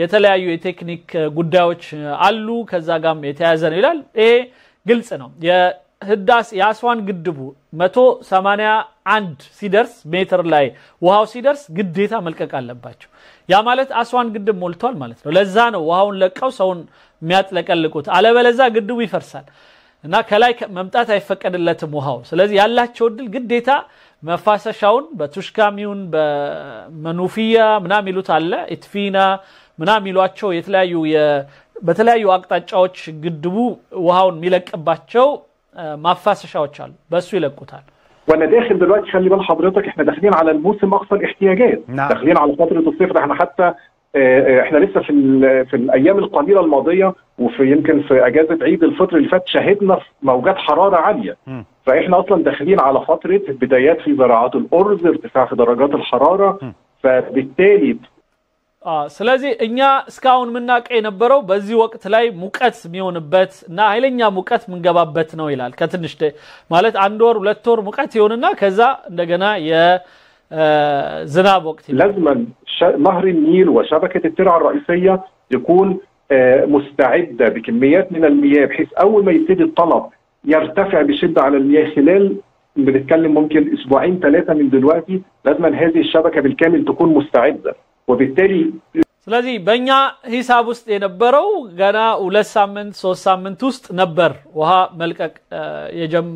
የተለያዩ የቴክኒክ ጉዳዮች አሉ ከዛ ጋርም የተያዘ ነው ይላል ይሄ ግልጽ ነው የህዳስ የአስዋን ግድቡ 181 ሲደርስ ሜትር ላይ ውሃው ሲደርስ ግዴታ መልቀቅ አለባቸው ያ ማለት አስዋን ግድብ ሞልቷል ማለት ነው ለዛ ነው ውሃውን ለቀው ሰውን የሚያጥለቀልቁት አለበለዛ ግድቡ ይፈርሳል እና ከላይ መምጣት አይፈቀድለትም ውሃው ስለዚህ ያላቸው ድል ግዴታ መፋሰሻውን በቱሽካሚውን በመኑፊያ ምናምን ይሉት አለ ኢትፊና ምናምን ይሏቸው በተለያዩ አቅጣጫዎች ግድቡ ውሃውን የሚለቅባቸው ማፋሰሻዎች አሉ በሱ ይለቁታል وانا داخل دلوقتي خلي بال حضرتك احنا داخلين على الموسم اقصى الاحتياجات داخلين على فتره الصيف ده احنا حتى احنا لسه في الايام القليله الماضيه وفي يمكن في اجازه عيد الفطر اللي فات شهدنا موجات حراره عاليه فاحنا اصلا داخلين على فتره بدايات في زراعات الارز ارتفاع في درجات الحراره فبالتالي ስለዚህ እኛ እስካሁን ምናቀ የነበረው በዚህ ወቅት ላይ ሙቀት የሚሆንበት እና ኃይለኛ ሙቀት ምንገባበት ነው ይላል ከትንሽ ማለት አንድ ወር ሁለት ወር ሙቀት ይሆንና ከዛ እንደገና የዝናብ ወቅት لازم نهر النيل وشبكه الترع الرئيسيه يكون مستعده بكميات من المياه بحيث اول ما يبتدي الطلب يرتفع بشده على المياه خلال بنتكلم ممكن اسبوعين ثلاثه من دلوقتي لازم هذه الشبكه بالكامل تكون مستعده وبالتالي ስለዚህ በእኛ ሂሳብ ውስጥ የነበረው ገና 2 ሳምንት 3 ሳምንት ውስጥ ነበር ውሃ መልቀቅ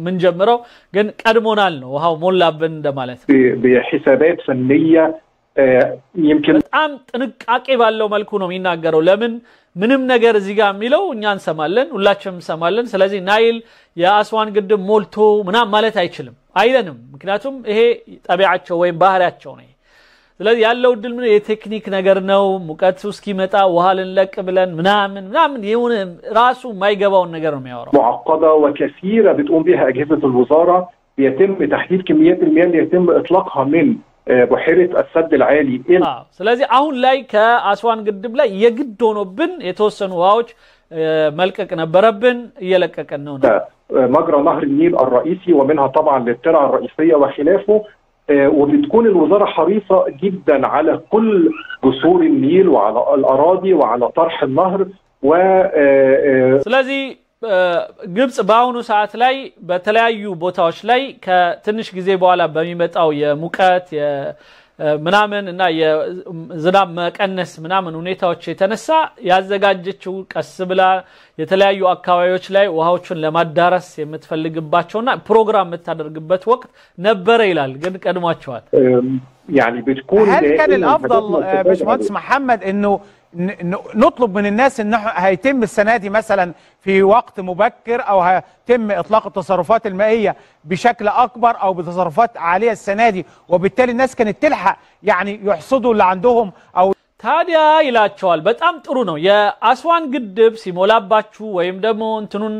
ምን ጀምረው ግን ቀድሞናል ነው ውሃው ሞላብን እንደማለት بحسابات فنيه يمكن በጣም ጥንቃቄ ባለው መልኩ ነው የሚናገረው ለምን ምንም ነገር እዚህ ጋር የሚለው እኛ እንሰማለን ሁላችንም እንሰማለን ስለዚህ ናይል የአስዋን ግድብ ሞልቶ ምናምን ማለት አይችልም አይለንም ምክንያቱም ይሄ ጠቢያቸው ወይም ባህሪያቸው ነው ስለዚህ ያለው ድል ምን የቴክኒክ ነገር ነው ሙቀት እስኪመጣ ውሃ ልንለቅ ብለን ምናምን የሆነ ራሱ ማይገባውን ነገር ነው የሚያወራው معقده وكثيره بتقوم بها اجهزه الوزاره بيتم تحديد كميات المياه اللي يتم اطلاقها من بحيره السد العالي ስለዚህ አሁን ላይ ከአስዋን ግድብ ላይ የግድ ሆኖብን የተወሰኑ ውሃዎች መልቀቅ ነበረብን እየለቀቀን ነው። مجرى نهر النيل الرئيسي ومنها طبعا للترع الرئيسيه وخلافه، وبتكون الوزاره حريصه جدا على كل جسور النيل وعلى الاراضي وعلى طرح النهر و ስለዚህ ግብጽ በአሁኑ ሰዓት ላይ በተለያዩ ቦታዎች ላይ ከትንሽ ጊዜ በኋላ በሚመጣው የሙቀት ምናምን እና የዝናብ መቀነስ ምናምን ሁኔታዎች የተነሳ ያዘጋጀችው ቀስ ብላ የተለያዩ አካባቢዎች ላይ ውሃዎችን ለማዳረስ የምትፈልግባቸውና ፕሮግራም የምታደርግበት ወቅት ነበረ ይላል። ግን ቀድሟቸዋል። يعني بتكون هل كان الافضل باشمهندس محمد انه نطلب من الناس ان هيتم السنه دي مثلا في وقت مبكر او هيتم اطلاق التصرفات المائيه بشكل اكبر او بتصرفات عاليه السنه دي وبالتالي الناس كانت تلحق يعني يحصدوا اللي عندهم او ታዲያ ይላቸዋል። በጣም ጥሩ ነው። የአስዋን ግድብ ሲሞላባችሁ ወይም ደግሞ እንትኑን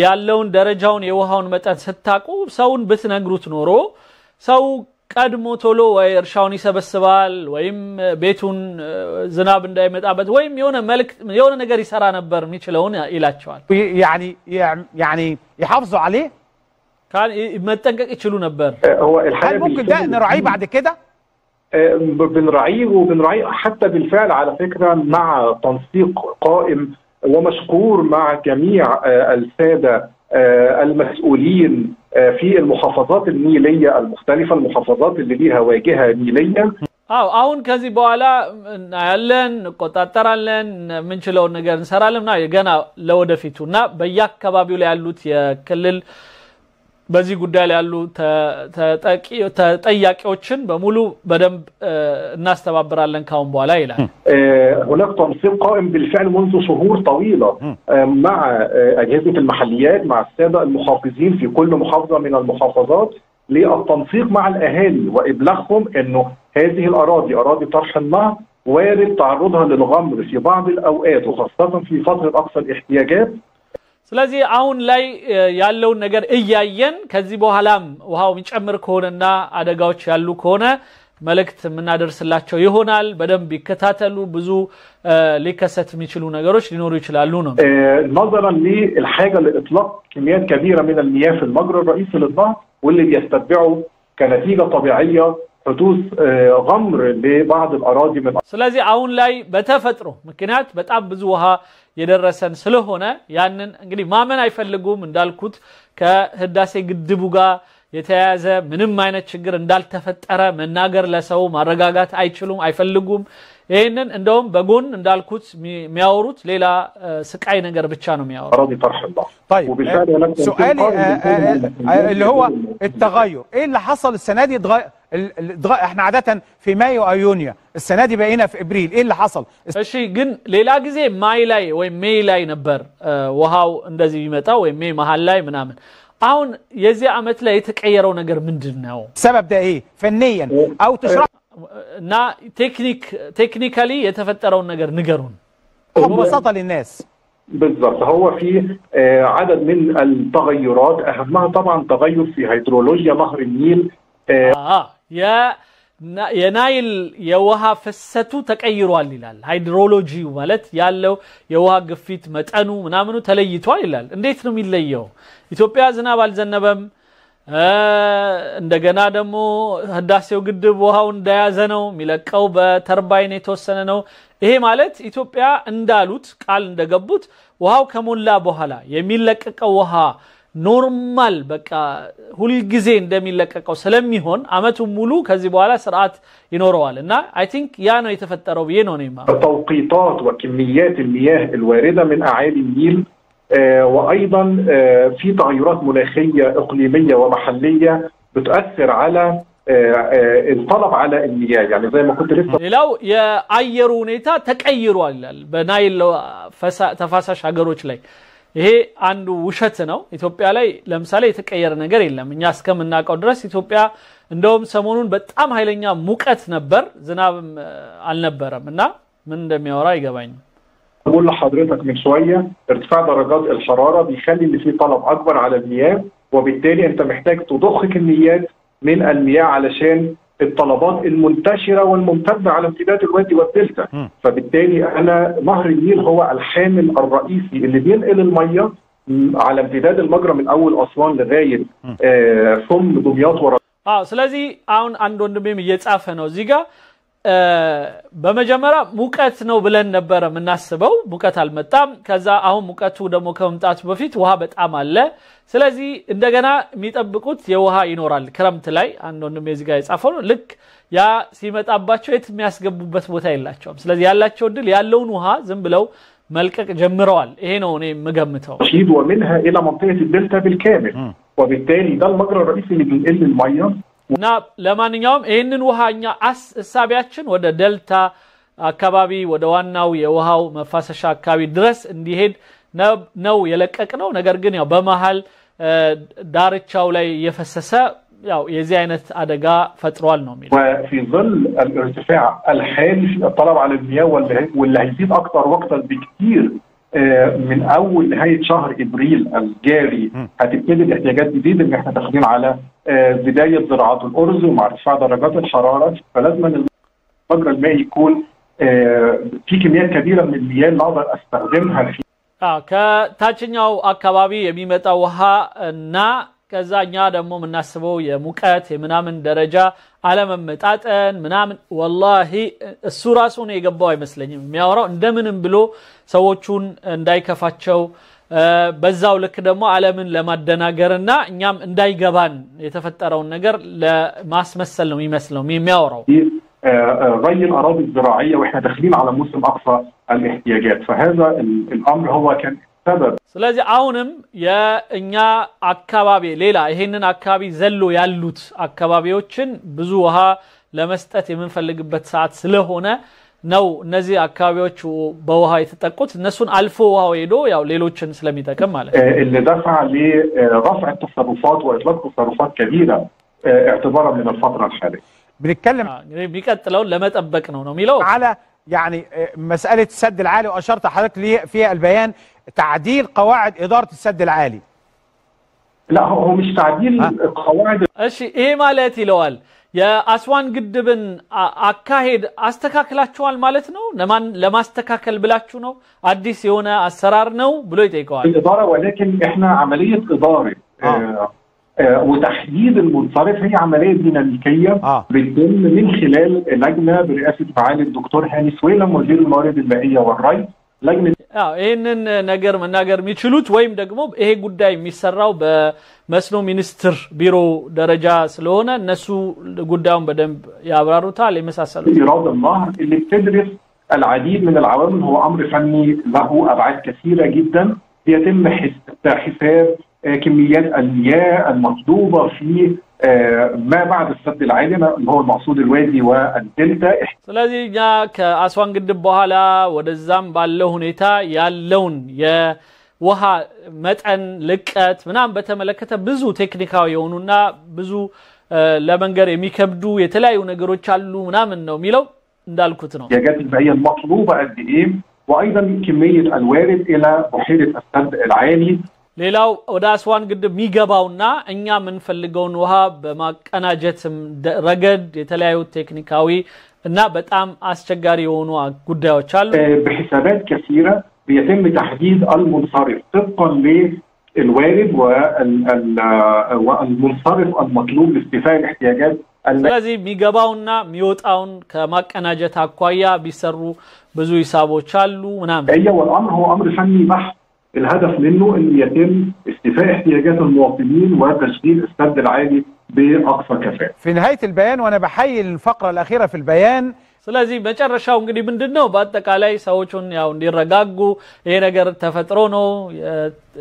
ያለውን ደረጃውን የውሃውን መጠን ስታቁ ሰውን ብትነግሩት ኖሮ ሰው ቀድሞ ቶሎ ወይ እርሻውን ይሰበስባል ወይም ቤቱን ዝናብ እንዳይመጣበት ወይም የሆነ ነገር ይሰራ ነበር የሚችለውን ይላቸዋል። يعني يحافظوا عليه كان መጠንቀቅ ይችሉ ነበር። هو الحقيقه ممكن ده نراعيه بعد كده بنراعيه حتى بالفعل على فكره مع تنسيق قائم ومشكور مع جميع الساده المسؤولين في المحافظات النيليه المختلفه، المحافظات اللي ليها واجهه نيليه. አሁን ከዚህ በኋላ እናያለን፣ እንቆጣጠራለን፣ ምንችለው ነገር እንሰራለንና ገና ለወደፊቱና በየአካባቢው ላይ ያሉት የክልል በዚህ ጉዳይ ላይ ያሉ ተጠያቂዎችን በሙሉ በደንብ እናስተባብራለን ካሁን በኋላ ይላል። هناك تنسيق قائم بالفعل منذ شهور طويله مع اجهزه المحليات مع الساده المحافظين في كل محافظه من المحافظات للتنسيق مع الاهالي وابلاغهم انه هذه الاراضي اراضي طرح النهر وارد تعرضها للغمر في بعض الاوقات وخاصه في فتره اقصى الاحتياجات. ስለዚህ አሁን ላይ ያለው ነገር እያየን ከዚህ በኋላም ውሃው የሚጨምር ከሆነና አደጋዎች ያሉ ከሆነ መልእክት ምናደርስላቸው ይሆናል። በደንብ ይከታተሉ። ብዙ ሊከሰት የሚችሉ ነገሮች ሊኖሩ ይችላሉ ነው። نظرا للحاجه لاطلاق كميات كبيره من المياه في المجرى الرئيسي للنهر واللي بيستتبعه كنتيجه طبيعيه حدوث غمر لبعض الاراضي من ስለዚህ አሁን ላይ በተፈጥሮ ምክንያት በጣም ብዙ ውሃ የደረሰን ስለሆነ ያንን እንግዲህ ማመን አይፈልጉም። እንዳልኩት ከህዳሴ ግድቡ ጋር የተያያዘ ምንም አይነት ችግር እንዳልተፈጠረ መናገር ለሰው ማረጋጋት አይችሉም፣ አይፈልጉም። ይሄንን እንደውም በጎን እንዳልኩት የሚያወሩት ሌላ ስቃይ ነገር ብቻ ነው የሚያወሩት። اراضي طرح الله. طيب سؤالي اللي هو التغير ايه اللي حصل السنه دي؟ احنا عاده في مايو او يونيو، السنه دي بقينا في ابريل، ايه اللي حصل؟ እሺ ግን ሌላ ጊዜ ማይ ላይ ወይ ሜይ ላይ ነበር ውሃው እንደዚህ ይመጣው ወይ ሜይ መሃል ላይ ምናምን። አሁን የዚህ አመት ላይ የተቀየረው ነገር ምንድነው? السبب ده ايه فنيا او تشرح እና ቴክኒካሊ የተፈጠረው ነገር ንገሩን ببساطه للناس. بالضبط، هو في عدد من التغيرات اهمها طبعا تغير في هيدرولوجيا نهر النيل. የናይል የውሃ ፍሰቱ ተቀይሯል ይላል። ሃይድሮሎጂው ማለት ያለው የውሃ ግፊት መጠኑ ምናምኑ ተለይቷል ይላል። እንዴት ነው የሚለየው? ኢትዮጵያ ዝናብ አልዘነበም፣ እንደገና ደግሞ ህዳሴው ግድብ ውሃው እንደያዘ ነው የሚለቀው፣ በተርባይን የተወሰነ ነው። ይሄ ማለት ኢትዮጵያ እንዳሉት ቃል እንደገቡት ውሃው ከሞላ በኋላ የሚለቀቀው ውሃ ኖርማል በቃ ሁሉ ጊዜ እንደሚለቀቀው ስለሚሆን አመቱ ሙሉ ከዚህ በኋላ ስርዓት ይኖረዋል እና አይ ቲንክ ያ ነው የተፈጠረው ብዬ ነው ነይማ توقيتات وكميات المياه الوارده من اعالي النيل وايضا في تغيرات مناخيه اقليميه ومحليه بتؤثر على الطلب على المياه. يعني زي ما كنت لسه ሌላው የአየሩ ሁኔታ ተቀይሯል ይላል በናይል ተፋሳሽ ሀገሮች ላይ። ይሄ አንዱ ውሸት ነው። ኢትዮጵያ ላይ ለምሳሌ የተቀየረ ነገር የለም። እኛ እስከምናውቀው ድረስ ኢትዮጵያ እንደውም ሰሞኑን በጣም ኃይለኛ ሙቀት ነበር፣ ዝናብም አልነበረም እና ምን እንደሚያወራ ይገባኝ። بقول لحضرتك من شويه ارتفاع درجات الحراره بيخلي ان في طلب اكبر على المياه وبالتالي انت محتاج تضخ كميات من المياه علشان الطلبات المنتشره والممتده على امتداد الوادي والدلتا. فبالتالي انا نهر النيل هو الحامل الرئيسي اللي بينقل الميه على امتداد المجرى من اول اسوان لغايه ثم دمياط ስለዚህ አሁን አንድ ወንድሜም እየጻፈ ነው እዚህ ጋር በመጀመሪያ ሙቀት ነው ብለን ነበር ምናስበው ሙቀት አልመጣም ከዛ አሁን ሙቀቱ ደግሞ ከመምጣቱ በፊት ውሃ በጣም አለ ስለዚህ እንደገና የሚጠብቁት የውሃ ይኖራል ክረምት ላይ አንድ ወንድሜ እዚህ ጋር የጻፈው ነው ልክ ያ ሲመጣባቸው የት የሚያስገቡበት ቦታ የላቸውም ስለዚህ ያላቸው ድል ያለውን ውሃ ዝም ብለው መልቀቅ ጀምረዋል ይሄ ነው እኔ መገምተው شيد ومنها الى منطقه الدلتا بالكامل وبالتالي ده المجرى الرئيسي اللي بينقل الميه እና ለማንኛውም ይሄንን ውሃኛ አሳቢያችን ወደ ደልታ አካባቢ ወደ ዋናው የውሃው መፋሰሻ አካባቢ ድረስ እንዲሄድ ነው የለቀቅነው ነገር ግን ያው በመሃል ዳርቻው ላይ የፈሰሰ ያው የዚህ አይነት አደጋ ፈጥሯል ነው የሚለው وفي ظل الارتفاع الحالي في الطلب على المياه واللي هيزيد اكتر واكتر بكتير من اول نهايه شهر ابريل الجاري هتبتدي الاحتياجات تزيد ان احنا داخلين على بدايه زراعه الارز ومع ارتفاع درجات الحراره فلازم المجرى المائي يكون في كميات كبيره من المياه اللي اقدر استخدمها في ከታችኛው አካባቢ የሚመጣው ውሃ እና ከዛኛ ደግሞ ምናስበው የሙቀት የምናምን ደረጃ አለመመጣጠን ምናምን والله እሱ ራሱ ነው የገባው አይመስለኝም የሚያወራው እንደምንም ብሎ ሰዎቹን እንዳይከፋቸው በዛው ልክ ደግሞ ዓለምን ለማደናገርና እኛም እንዳይገባን የተፈጠረው ነገር ለማስመሰል ነው የሚመስለው የሚያወራው ري الاراضي الزراعيه واحنا داخلين على موسم اقصى الاحتياجات فهذا الامر هو كان سبب ስለዚህ አሁንም የኛ አካባቢ ሌላ ይሄንን አካባቢ ዘሎ ያሉት አካባቢዎችን ብዙ ውሃ ለመስጠት የምንፈልግበት ሰዓት ስለሆነ ነው እነዚህ አካባቢዎች በውሃ የተጠቁት እነሱን አልፎ ውሃው ሄዶ ያው ሌሎችን ስለሚጠቀም ማለት اللي دفع لرفع التصرفات واطلاق تصرفات كبيره اعتبارا من الفتره الحاليه بنتكلم بيقتلوا لمطبق ነው የሚለው على يعني مساله السد العالي واشرت حضرتك ليه في البيان تعديل قواعد اداره السد العالي لا هو مش تعديل قواعد እሺ ይሄ ማለት ይለዋል የአስዋን ግድብን አካሄድ አስተካክላችኋል ማለት ነው ለማስተካከል ብላችሁ ነው አዲስ የሆነ አሰራር ነው ብሎ ይጠይቀዋል الاداره ولكن احنا عمليه اداره وتحديد المنصرف هي عمليه ديناميكيه بتتم من خلال لجنه برئاسه معالي الدكتور هاني سويلم وزير الموارد المائيه والري لجنه ይሄንን ነገር መናገር የሚችሉት ወይም ደግሞ ይሄ ጉዳይ የሚሰራው በመስኖ ሚኒስትር ቢሮ ደረጃ ስለሆነ እነሱ ጉዳዩን በደንብ ያብራሩታል የመሳሰሉ إيراد النهر اللي بتدرس العديد من العوامل هو امر فني له ابعاد كثيره جدا يتم حساب كميات المياه المطلوبه في ما بعد السد العالي اللي هو المقصود الوادي والدلتا ስለዚህ ያ ከአስዋን ግድብ በኋላ ወደዛም ባለው ሁኔታ ያለውን የውሃ መጠን ልቀት ምናም በተመለከተ ብዙ ቴክኒካዊ የሆኑና ብዙ ለመንገር የሚከብዱ የተለያዩ ነገሮች አሉ ምናም ነው የሚለው እንዳልኩት ነው የገት በየ المطلوبه قد ايه وايضا كميه الوارد الى بحيره السد العالي ሌላው ወደ አስዋን ግድብ የሚገባውና እኛ ምን ፈልገውን ውሃ በማቀናጀትም ረገድ የተለያዩ ቴክኒካዊ እና በጣም አስቸጋሪ የሆኑ ጉዳዮች አሉ بحسابات كثيره بيتم تحديد المنصرف طبقا للوارد والمنصرف المطلوب لاستيفاء الاحتياجات ስለዚህ የሚገባውና የሚወጣውን ከማቀናጀት አኳያ ቢሰሩ ብዙ ሂሳቦች አሉ ምናምን والامر هو امر فني بحت الهدف منه ان يتم استيفاء احتياجات المواطنين وتشغيل السد العالي باقصى كفاءه. في نهايه البيان وانا بحيي الفقره الاخيره في البيان ስለዚህ መጨረሻው እንግዲህ ምንድነው በአጠቃላይ ሰዎችን ያው እንዲረጋጉ ይሄ ነገር ተፈጥሮ ነው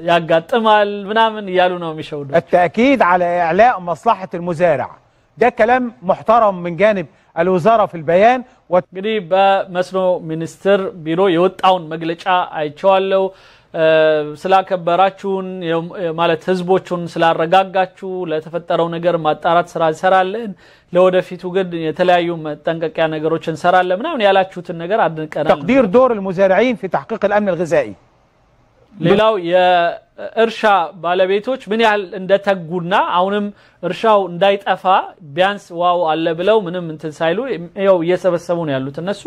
ያጋጥማል ምናምን ይያሉ ነው የሚሸውዱ التاكيد على اعلاء مصلحه المزارع ده كلام محترم من جانب الوزاره في البيان እንግዲህ በመስኖ ሚኒስትር ቢሮ የወጣውን መግለጫ አይቻለሁ ስላከበራችሁን ማለት ህዝቦቹን ስላረጋጋችሁ ለተፈጠረው ነገር ማጣራት ስራ እንሰራለን ለወደፊቱ ግን የተለያዩ መጠንቀቂያ ነገሮችን እንሰራለን ምናምን ያላችሁትን ነገር አድንቀናል تقدير دور المزارعين في تحقيق الامن الغذائي ሌላው የእርሻ ባለቤቶች ምን ያህል እንደተጉና አሁንም እርሻው እንዳይጠፋ ቢያንስ ዋው አለ ብለው ምንም እንትን ሳይሉ ያው እየሰበሰቡ ነው ያሉት እነሱ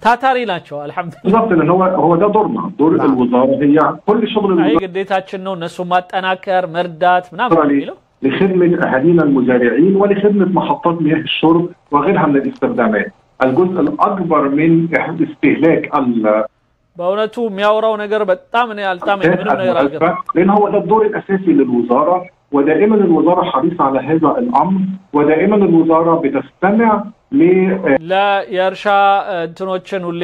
ታታሪ ናቸው አልহামዱሊላህ بالضبط هو ده دورنا دور الوزاره هي كل شغل الوزاره ግዴታችን ነው እነሱ ማጠናከር መርዳት ምናምን የሚለው لخدمه اهالينا المزارعين ولخدمه محطات مياه الشرب وغيرها من الاستخدامات الجزء الاكبر من استهلاك በእውነቱ የሚያወራው ነገር በጣም ነው ያልጣመኝ ምንም ነገር አልገባም لان هو ده الدور الاساسي للوزاره ودائما الوزاره حريصه على هذا الامر ودائما الوزاره بتستمع لا يرشا እንትኖችን ሁሌ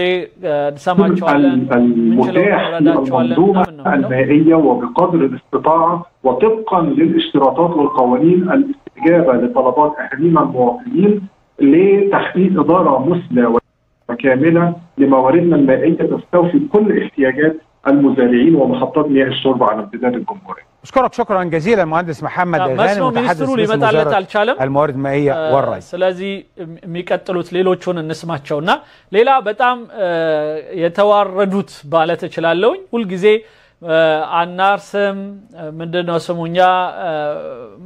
እንሰማቸዋለን المتاح للمنظومه المائيه وبقدر الاستطاعه وطبقا للاشتراطات والقوانين الاستجابه لطلبات اهالينا المواطنين لتحقيق اداره مثلى كاملة لمواردنا المائية تستوفي كل احتياجات المزارعين ومحطات مياه الشرب على امتداد الجمهورية. أشكرك شكرا جزيلا مهندس محمد غانم متحدث باسم وزارة الموارد المائية والري. ስለዚህ የሚቀጥሉት ሌሎቹን እንስማቸውና ሌላ በጣም የተዋረዱት ማለት እችላለሁኝ ሁሉ ጊዜ አናርስም ምንድነው ስሙኛ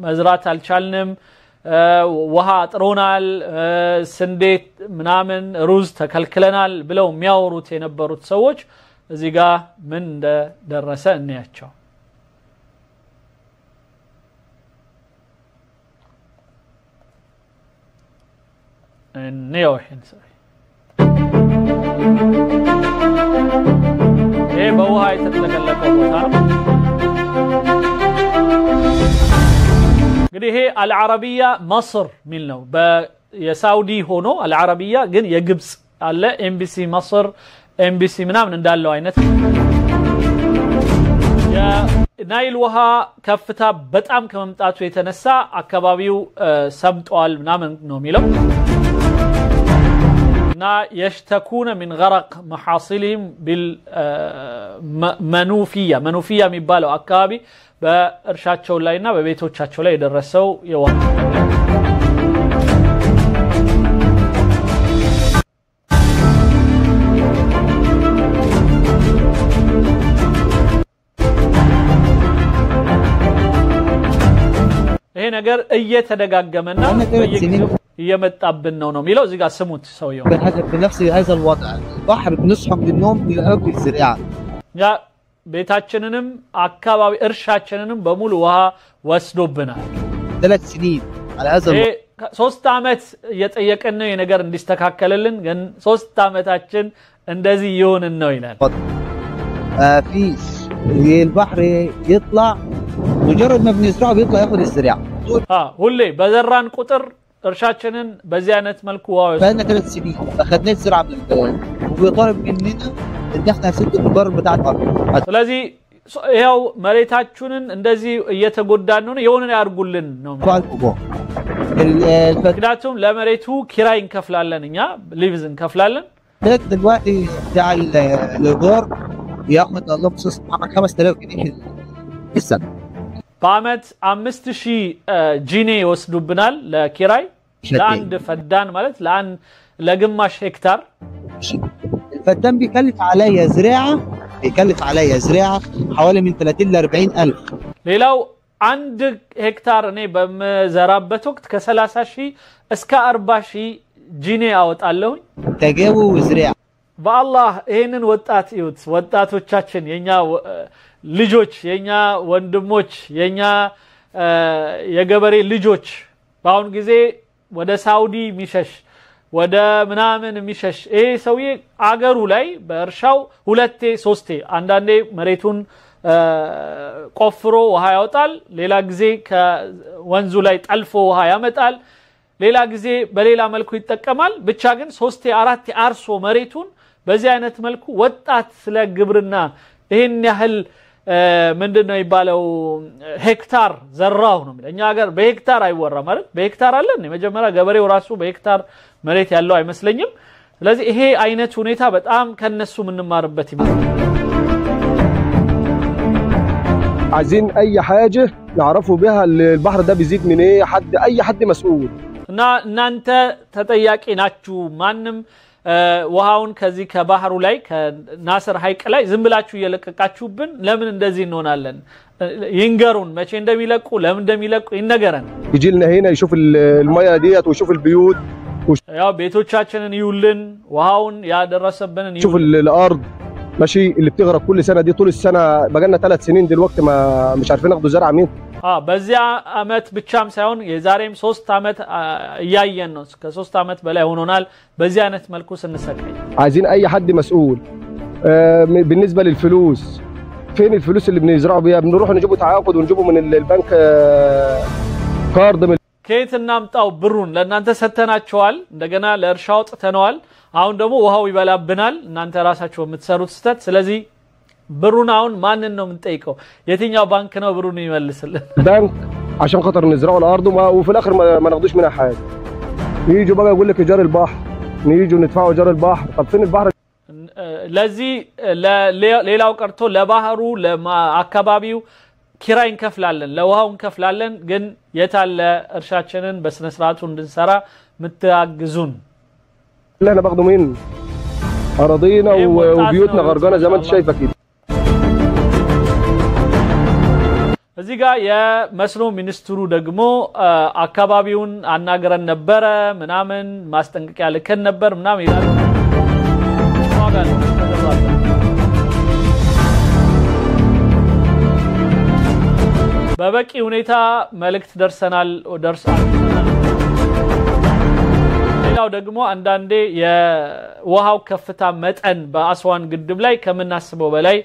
መዝራት አልቻልንም ውሃ አጥሮናል ስንዴት ምናምን ሩዝ ተከልክለናል ብለው የሚያወሩት የነበሩት ሰዎች እዚህ ጋር ምን እንደደረሰ እንያቸው እንየው ይሄ በውሃ የተጥለቀለቀው ቦታ ነው እንግዲህ ይሄ አልዓረቢያ መصر ሚል ነው በየሳውዲ ሆኖ አልዓረቢያ ግን የግብጽ አለ ኤምቢሲ መصر ኤምቢሲ ምናምን እንዳለው አይነት የናይል ውሃ ከፍታ በጣም ከመምጣቱ የተነሳ አካባቢው ሰምጧል ምናምን ነው የሚለው እና يشتكون من غرق محاصيلهم بالمنوفيه منوفيه የሚባለው አካባቢ በእርሻቸው ላይና በቤቶቻቸው ላይ የደረሰው የዋን ይሄ ነገር እየተደጋገመና እየመጣብን ነው የሚለው እዚህ ጋር ስሙት ሰውየው بنفس هذا الوضع البحر بنصحى من النوم بنلاقي الزراعه ያ ቤታችንንም አካባቢ እርሻችንንም በሙሉ ውሃ ወስዶብናል 3 سنين على هذا الوضع 3 አመት እየጠየቀን ነው የነገር እንዲስተካከለልን ግን 3 አመታችን እንደዚህ ይሆንን ነው ይላል فيش البحر يطلع مجرد ما بنزرعه بيطلع ياخذ الزراعه ሁሌ በዘራን ቁጥር እርሻችንን በዚህ አይነት መልኩ ዋው فانا 3 سنين اخذنا زرعه من البلد وبيطالب مننا ان احنا نسد البر بتاع الارض ስለዚህ ይሄው መሬታችንን እንደዚህ እየተጎዳን ነው የሆነ ያርጉልን ነው ምክንያቱም ለመሬቱ ኪራይ እንከፍላለን እኛ ሊቭዝ እንከፍላለን دلوقتي بتاع الايجار ياخد الله بخصوص 5000 جنيه في السنه በአመት 5000 ጂኔ ይወስዱብናል ለኪራይ ለአንድ ፈዳን ማለት ለግማሽ ሄክታር الفدان بيكلف عليا زراعه حوالي من 30 ل 40 الف ሌላው አንድ ሄክታር እኔ በመዘራበት ወቅት ከ30000 እስከ 40000 ጂኔ አወጣለሁ ተገቡ ዝራዓ በአላህ ይሄንን ወጣት ይውት ወጣቶቻችን የኛ ልጆች የኛ ወንድሞች የኛ የገበሬ ልጆች ባውን ጊዜ ወደ ሳውዲ ሚሸሽ ወደ ምናምን ሚሸሽ ይሄ ሰውዬ አገሩ ላይ በእርሻው ሁለቴ ሶስቴ አንዳንዴ መሬቱን ቆፍሮ ውሃ ያወጣል ሌላ ጊዜ ከወንዙ ላይ ጠልፎ ውሃ ያመጣል ሌላ ጊዜ በሌላ መልኩ ይጠቀማል ብቻ ግን ሶስቴ አራቴ አርሶ መሬቱን በዚህ አይነት መልኩ ወጣት ስለ ግብርና ይሄን ያህል ምንድነው ይባለው ሄክታር ዘራው ነው እኛ ሀገር በሄክታር አይወራ ማለት በሄክታር አለን የመጀመሪያ ገበሬው ራሱ በሄክታር መሬት ያለው አይመስለኝም ስለዚህ ይሄ አይነት ሁኔታ በጣም ከነሱ ምንማርበት ይመስላል عايزين اي حاجه يعرفوا بها البحر ده بيزيد من ايه اي حد مسؤول እና እናንተ ተጠያቂ ናችሁ ማንም ውሃውን ከዚህ ከባህሩ ላይ ከናስር ሐይቅ ላይ ዝም ብላችሁ እየለቀቃችሁብን ለምን እንደዚህ እንሆናለን ينقرون ماشي عندهم يلقوا لا عندهم يلقوا ينقرن يجي لنا هنا يشوف المياه ديت ويشوف البيوت يا بيتوቻችንን يولن وهاون يا درسبن يشوف الارض ماشي اللي بتغرق كل سنه دي طول السنه بقالنا 3 سنين دلوقتي ما مش عارفين ناخدوا زرع مين በዚያ አመት ብቻም ሳይሆን የዛሬም 3 አመት ያያየን ነው ከ3 አመት በላይ ሆኖናል በዚህ አይነት መልኩ ስንሰቃይ عايزين اي حد مسؤول بالنسبه للفلوس فين الفلوس اللي بنزرعوا بيها بنروح نجيبوا تعاقد ونجيبوا من البنك كارد كيت እናምጣው ብሩን ለእናንተ ሰተናቸዋል እንደገና ለእርሻው ጥተናል አሁን ደግሞ ውሃው ይበላብናል እናንተ ራሳችሁ የምትሰሩት ስተት ስለዚህ ብሩን አሁን ማንን ነው የምንጠይቀው የትኛው ባንክ ነው ብሩን ይመልስልን بنك عشان خاطر نزرعوا الارض وفي الاخر ما ناخدوش منها حاجه ييجوا بقى يقول لك ايجار البحر نيجوا ندفعوا ايجار البحر طب فين البحر ለዚህ ሌላው ቀርቶ ለባህሩ ለአካባቢው ኪራይ እንከፍላለን ለውሃው እንከፍላለን ግን የታለ እርሻችንን በስነ ስርዓቱ እንድንሰራ ምታግዙን احنا باخدوا من اراضينا وبيوتنا غرقانه زي ما انت شايفه كده እዚህ ጋር የመስኖ ሚኒስትሩ ደግሞ አካባቢውን አናገረን ነበር ምናምን ማስጠንቀቂያ ልከን ነበር ምናምን ይላል በበቂ ሁኔታ መልእክት ደርሰናል ሌላው ደግሞ አንዳንዴ የውሃው ከፍታ መጠን በአስዋን ግድብ ላይ ከመናስበው በላይ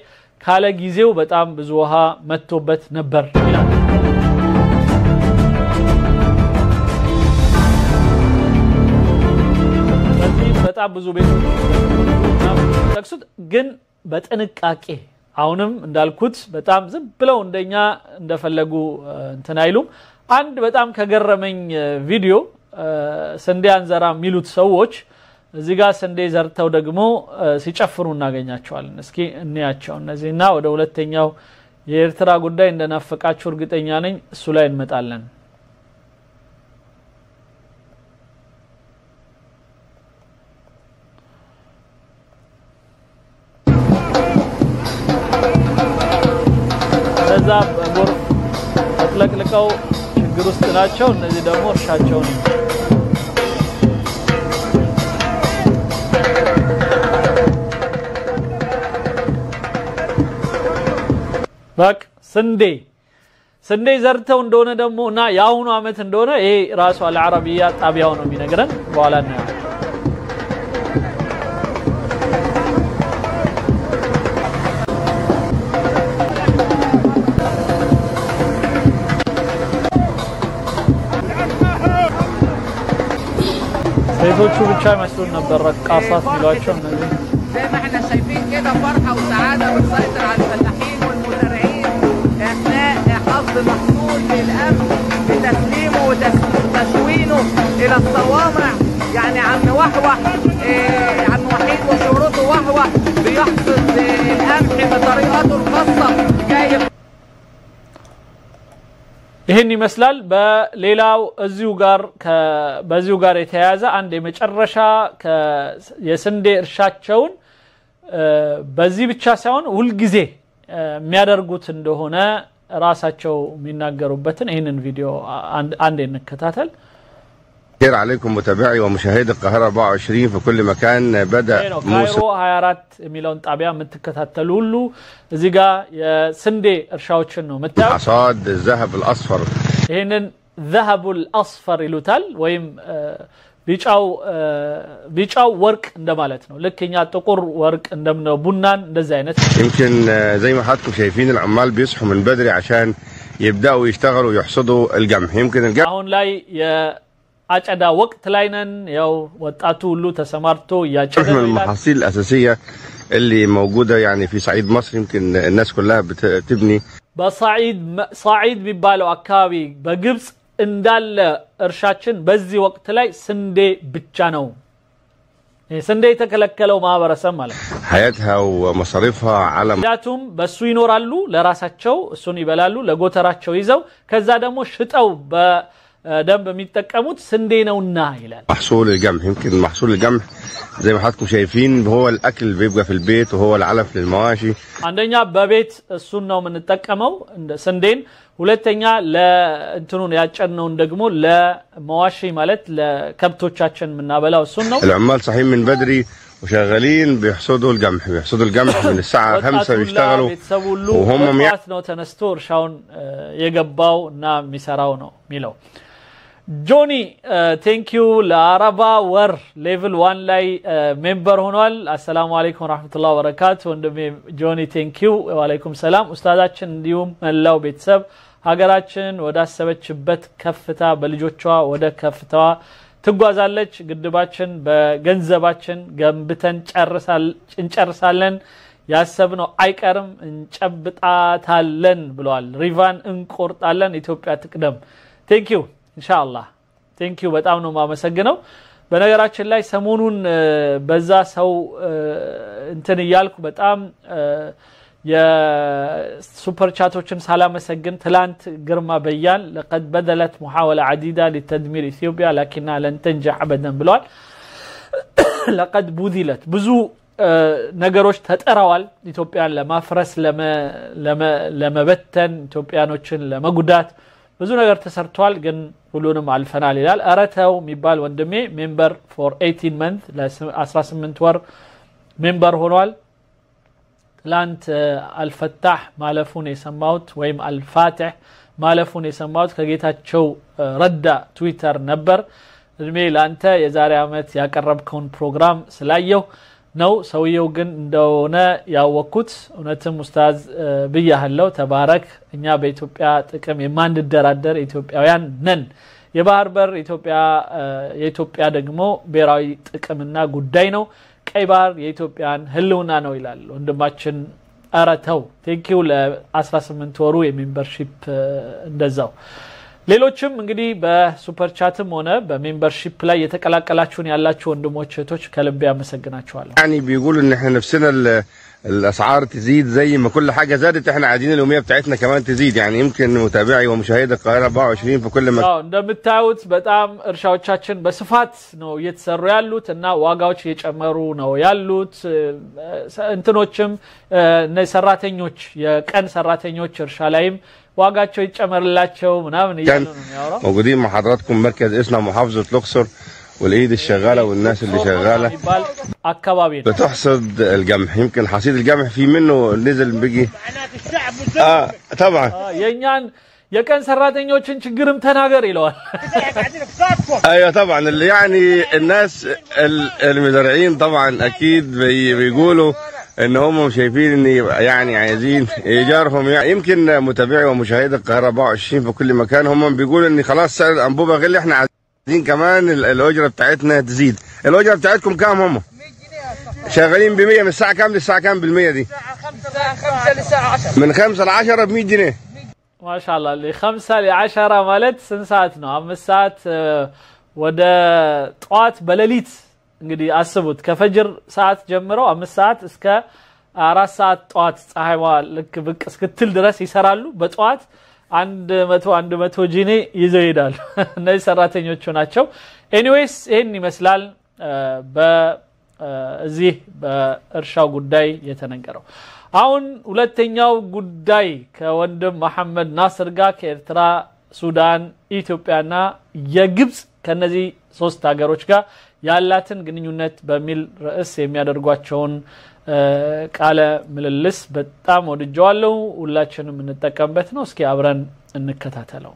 ካለ ጊዜው በጣም ብዙ ውሃ መጥቶበት ነበር ይላል በጣም ብዙ ቤቶች ተክሱት ግን በጥንቃቄ አሁንም እንዳልኩት በጣም ዝም ብለው እንደኛ እንደፈለጉ እንትን አይሉም አንድ በጣም ከገረመኝ ቪዲዮ ስንዴ አንዘራ ሚሉት ሰዎች እዚህ ጋር ስንዴ ዘርተው ደግሞ ሲጨፍሩ እናገኛቸዋለን እስኪ እንያቸው እነዚህና ወደ ሁለተኛው የኤርትራ ጉዳይ እንደናፈቃችሁ እርግጠኛ ነኝ እሱ ላይ እንመጣለን ከዛ ጎርፍ ተጥለቅልቀው ችግር ውስጥ ናቸው እነዚህ ደግሞ እርሻቸው ነው ባክ ስንዴ ዘርተው እንደሆነ ደሞና ያሁኑ አመት እንደሆነ ይሄ ራሱ አልዓረቢያ ጣቢያው ነው የሚነግረን በኋላ ነው ሴቶቹ ብቻ መስሎን ነበር ረቃሳት ሚሏቸው እነዚህ زي ما احنا شايفين كده فرحه وسعاده بتسيطر على الفلاحين والمزارعين اثناء حصد محصول للامن بتسليمه وتشوينه الى الصوامع يعني عم وحوح عم وحيد وشروطه وحوح بيحصد القمح بطريقته الخاصه جاي ይሄን ይመስላል በሌላው በዚሁ ጋር የተያያዘ አንድ የመጨረሻ የስንዴ እርሻቸውን በዚህ ብቻ ሳይሆን ሁሉ ጊዜ የሚያደርጉት እንደሆነ ራሳቸው የሚናገሩበትን ይሄንን ቪዲዮ አንድ እንከታተል خير عليكم متابعي ومشاهدي القاهرة 24 في كل مكان بدأ موسم 24 የሚለውን ጣቢያ የምትከታተሉ ሁሉ እዚህ ጋር የስንዴ እርሻዎችን ነው መጣው حصاد الذهب الأصفر ይሄንን ذهب الأصفر ይሉታል ወይም ቢጫው ወርቅ እንደማለት ነው ልክኛ ጥቁር ወርቅ እንደምነው ቡናን እንደዚህ አይነት يمكن زي ما حضراتكم شايفين العمال بيصحوا من بدري عشان يبداوا يشتغلوا ويحصدوا القمح يمكن القمح አሁን ላይ አጨዳ ወቅት ላይ ነን ያው ወጣቱ ሁሉ ተሰማርቶ ያጨደ من المحاصيل الأساسية اللي موجودة يعني في صعيد مصر يمكن الناس كلها بتبني በصعيد بيبالو አካባቢ በግብጽ እንዳለ እርሻችን በዚህ ወቅት ላይ ስንዴ ብቻ ነው ስንዴ የተከለከለው ማህበረሰብ ማለት حياتها ومصاريفها على ያቱም በሱ ይኖራሉ ለራሳቸው እሱን ይበላሉ ለጎተራቸው ይዘው ከዛ ደግሞ ሽጠው ደንብ የሚጠቀሙት ስንዴ ነውና ይላል محصول القمح يمكن محصول القمح زي ما حضراتكم شايفين هو الاكل اللي بيبقى في البيت وهو العلف للمواشي አንደኛ በቤት እሱን ነው የምንጠቀመው እንደ ስንዴን ሁለተኛ ለእንትኑን ያጨነውን ደግሞ ለመዋሺ ማለት ለከብቶቻችን ምናበላው እሱን ነው العمال صاحيين من بدري وشغالين بيحصدوا القمح من الساعه 5 بيشتغلوا وهم ነው ተነስቶ እርሻውን የገባውና የሚሰራው ነው ሚለው ጆኒ ቴንክ ዩ ለአረባ ወር ሌቭል 1 ላይ ሜምበር ሆኗል አሰላሙ አለይኩም ወራህመቱላሂ ወበረካቱ ወንድሜ ጆኒ ቴንክ ዩ ወአለይኩም ሰላም ኡስታዳችን እንዲሁም መላው ቤተሰብ ሀገራችን ወዳሰበችበት ከፍታ በልጆቿ ወደ ከፍታዋ ትጓዛለች ግድባችን በገንዘባችን ገንብተን እንጨርሳለን ያሰብነው አይቀርም እንጨብጣታለን ብለዋል ሪቫን እንቆርጣለን ኢትዮጵያ ትቅደም ቴንክ ዩ ኢንሻአላህ ቴንክ ዩ በጣም ነው ማመሰግነው በነገራችን ላይ ሰሞኑን በዛ ሰው እንትን ይያልኩ በጣም የሱፐር ቻቶችን ሳላመሰግን ትላንት ግርማ በያን لقد بدلت محاولة عديدة لتدمير إثيوبيا لكنها لن تنجح أبدا ብለዋል لقد بذلت ብዙ ነገሮች ተጠራዋል ኢትዮጵያን ለማፍረስ ለመበተን ኢትዮጵያኖችን ለመጉዳት ብዙ ነገር ተሰርቷል ግን ሁሉንም አልፈናል ይላል አራተው የሚባል ወንድሜ ሜምበር for 18 month ለ18 ወር ሜምበር ሆኗል ትላንት አልፈታህ ማለፉን የሰማውት ወይም አልፋቲህ ማለፉን የሰማውት ከጌታቸው ረዳ ትዊተር ነበር እድሜ ላንተ የዛሬ አመት ያቀረብከውን ፕሮግራም ስላየው ነው ሰውየው ግን እንደሆነ ያወኩት እነተም ኡስታዝ ብያህለው ተባረክ እኛ በኢትዮጵያ ጥቅም የማንደራደር ኢትዮጵያውያን ነን የባህር በር የኢትዮጵያ ደግሞ ብሔራዊ ጥቅምና ጉዳይ ነው ቀይ ባህር የኢትዮጵያን ህልውና ነው ይላል ወንድማችን አራተው ቴንኪው ለ18 ወሩ የሜምበርሺፕ እንደዛው ሌሎችም እንግዲህ በሱፐር ቻትም ሆነ በሜምበርሺፕ ላይ የተቀላቀላችሁን ያላችሁ ወንድሞች እህቶች ከልብ ያመሰግናችኋለሁ يعني بيقولوا ان احنا نفسنا الاسعار تزيد زي ما كل حاجه زادت احنا عايزين اليوميه بتاعتنا كمان تزيد يعني يمكن متابعي ومشاهدي القاهره 24 في كل مكان እንደምታዩት በጣም እርሻዎቻችን በስፋት ነው እየተሰሩ ያሉት እና ዋጋዎች እየጨመሩ ነው ያሉት እንትኖችም ሰራተኞች የቀን ሰራተኞች እርሻ ላይም ዋጋቸው ይጨመርላቸው ምናምን ይያሉ ነው የሚያወራው موجودين مع حضراتكم مركز اسنا محافظه الاقصر والايد الشغاله والناس اللي شغاله اكبابي بتحصد القمح يمكن حصيد القمح في منه نزل بيجي طبعا የኛን የቀን ሰራተኞችን ችግርም ተናገር ይለዋል ايوه طبعا اللي يعني الناس المزارعين طبعا اكيد بيقولوا ان هم شايفين ان يعني عايزين ايجارهم يعني يمكن متابعي ومشاهدي القاهره 24 في كل مكان هم بيقولوا ان خلاص سعر الانبوبه غلي احنا عايزين كمان الاجره بتاعتنا تزيد الاجره بتاعتكم كام هم شغالين ب 100 من الساعه كام للساعه كام بالمية دي 5 للساعه 10 من 5 ل 10 ب 100 جنيه ما شاء الله اللي 5 ل 10 ማለት ስንት ሰዓት ነው 5 ሰዓት ወደ ጧት በሌሊት እንግዲህ አስቡት ከፈጅር ሰዓት ጀምሮ 5 ሰዓት እስከ 4 ሰዓት ጧት ፀሐይዋ ልክ ብቅ እስክትል ድረስ ይሰራሉ በጧት 100 ጂኒ ይዘው ይሄዳሉ እነዚህ ሰራተኞቹ ናቸው ኤኒዌይስ ይሄን ይመስላል በዚህ በእርሻው ጉዳይ የተነገረው አሁን ሁለተኛው ጉዳይ ከወንድም መሐመድ ናስር ጋር ከኤርትራ ሱዳን ኢትዮጵያና የግብጽ ከነዚህ ሶስት ሀገሮች ጋር ያላትን ግንኙነት በሚል ርዕስ የሚያደርጓቸውን ቃለ ምልልስ በጣም ወድጀዋለሁ ሁላችንም እንጠቀምበት ነው እስኪ አብረን እንከታተለው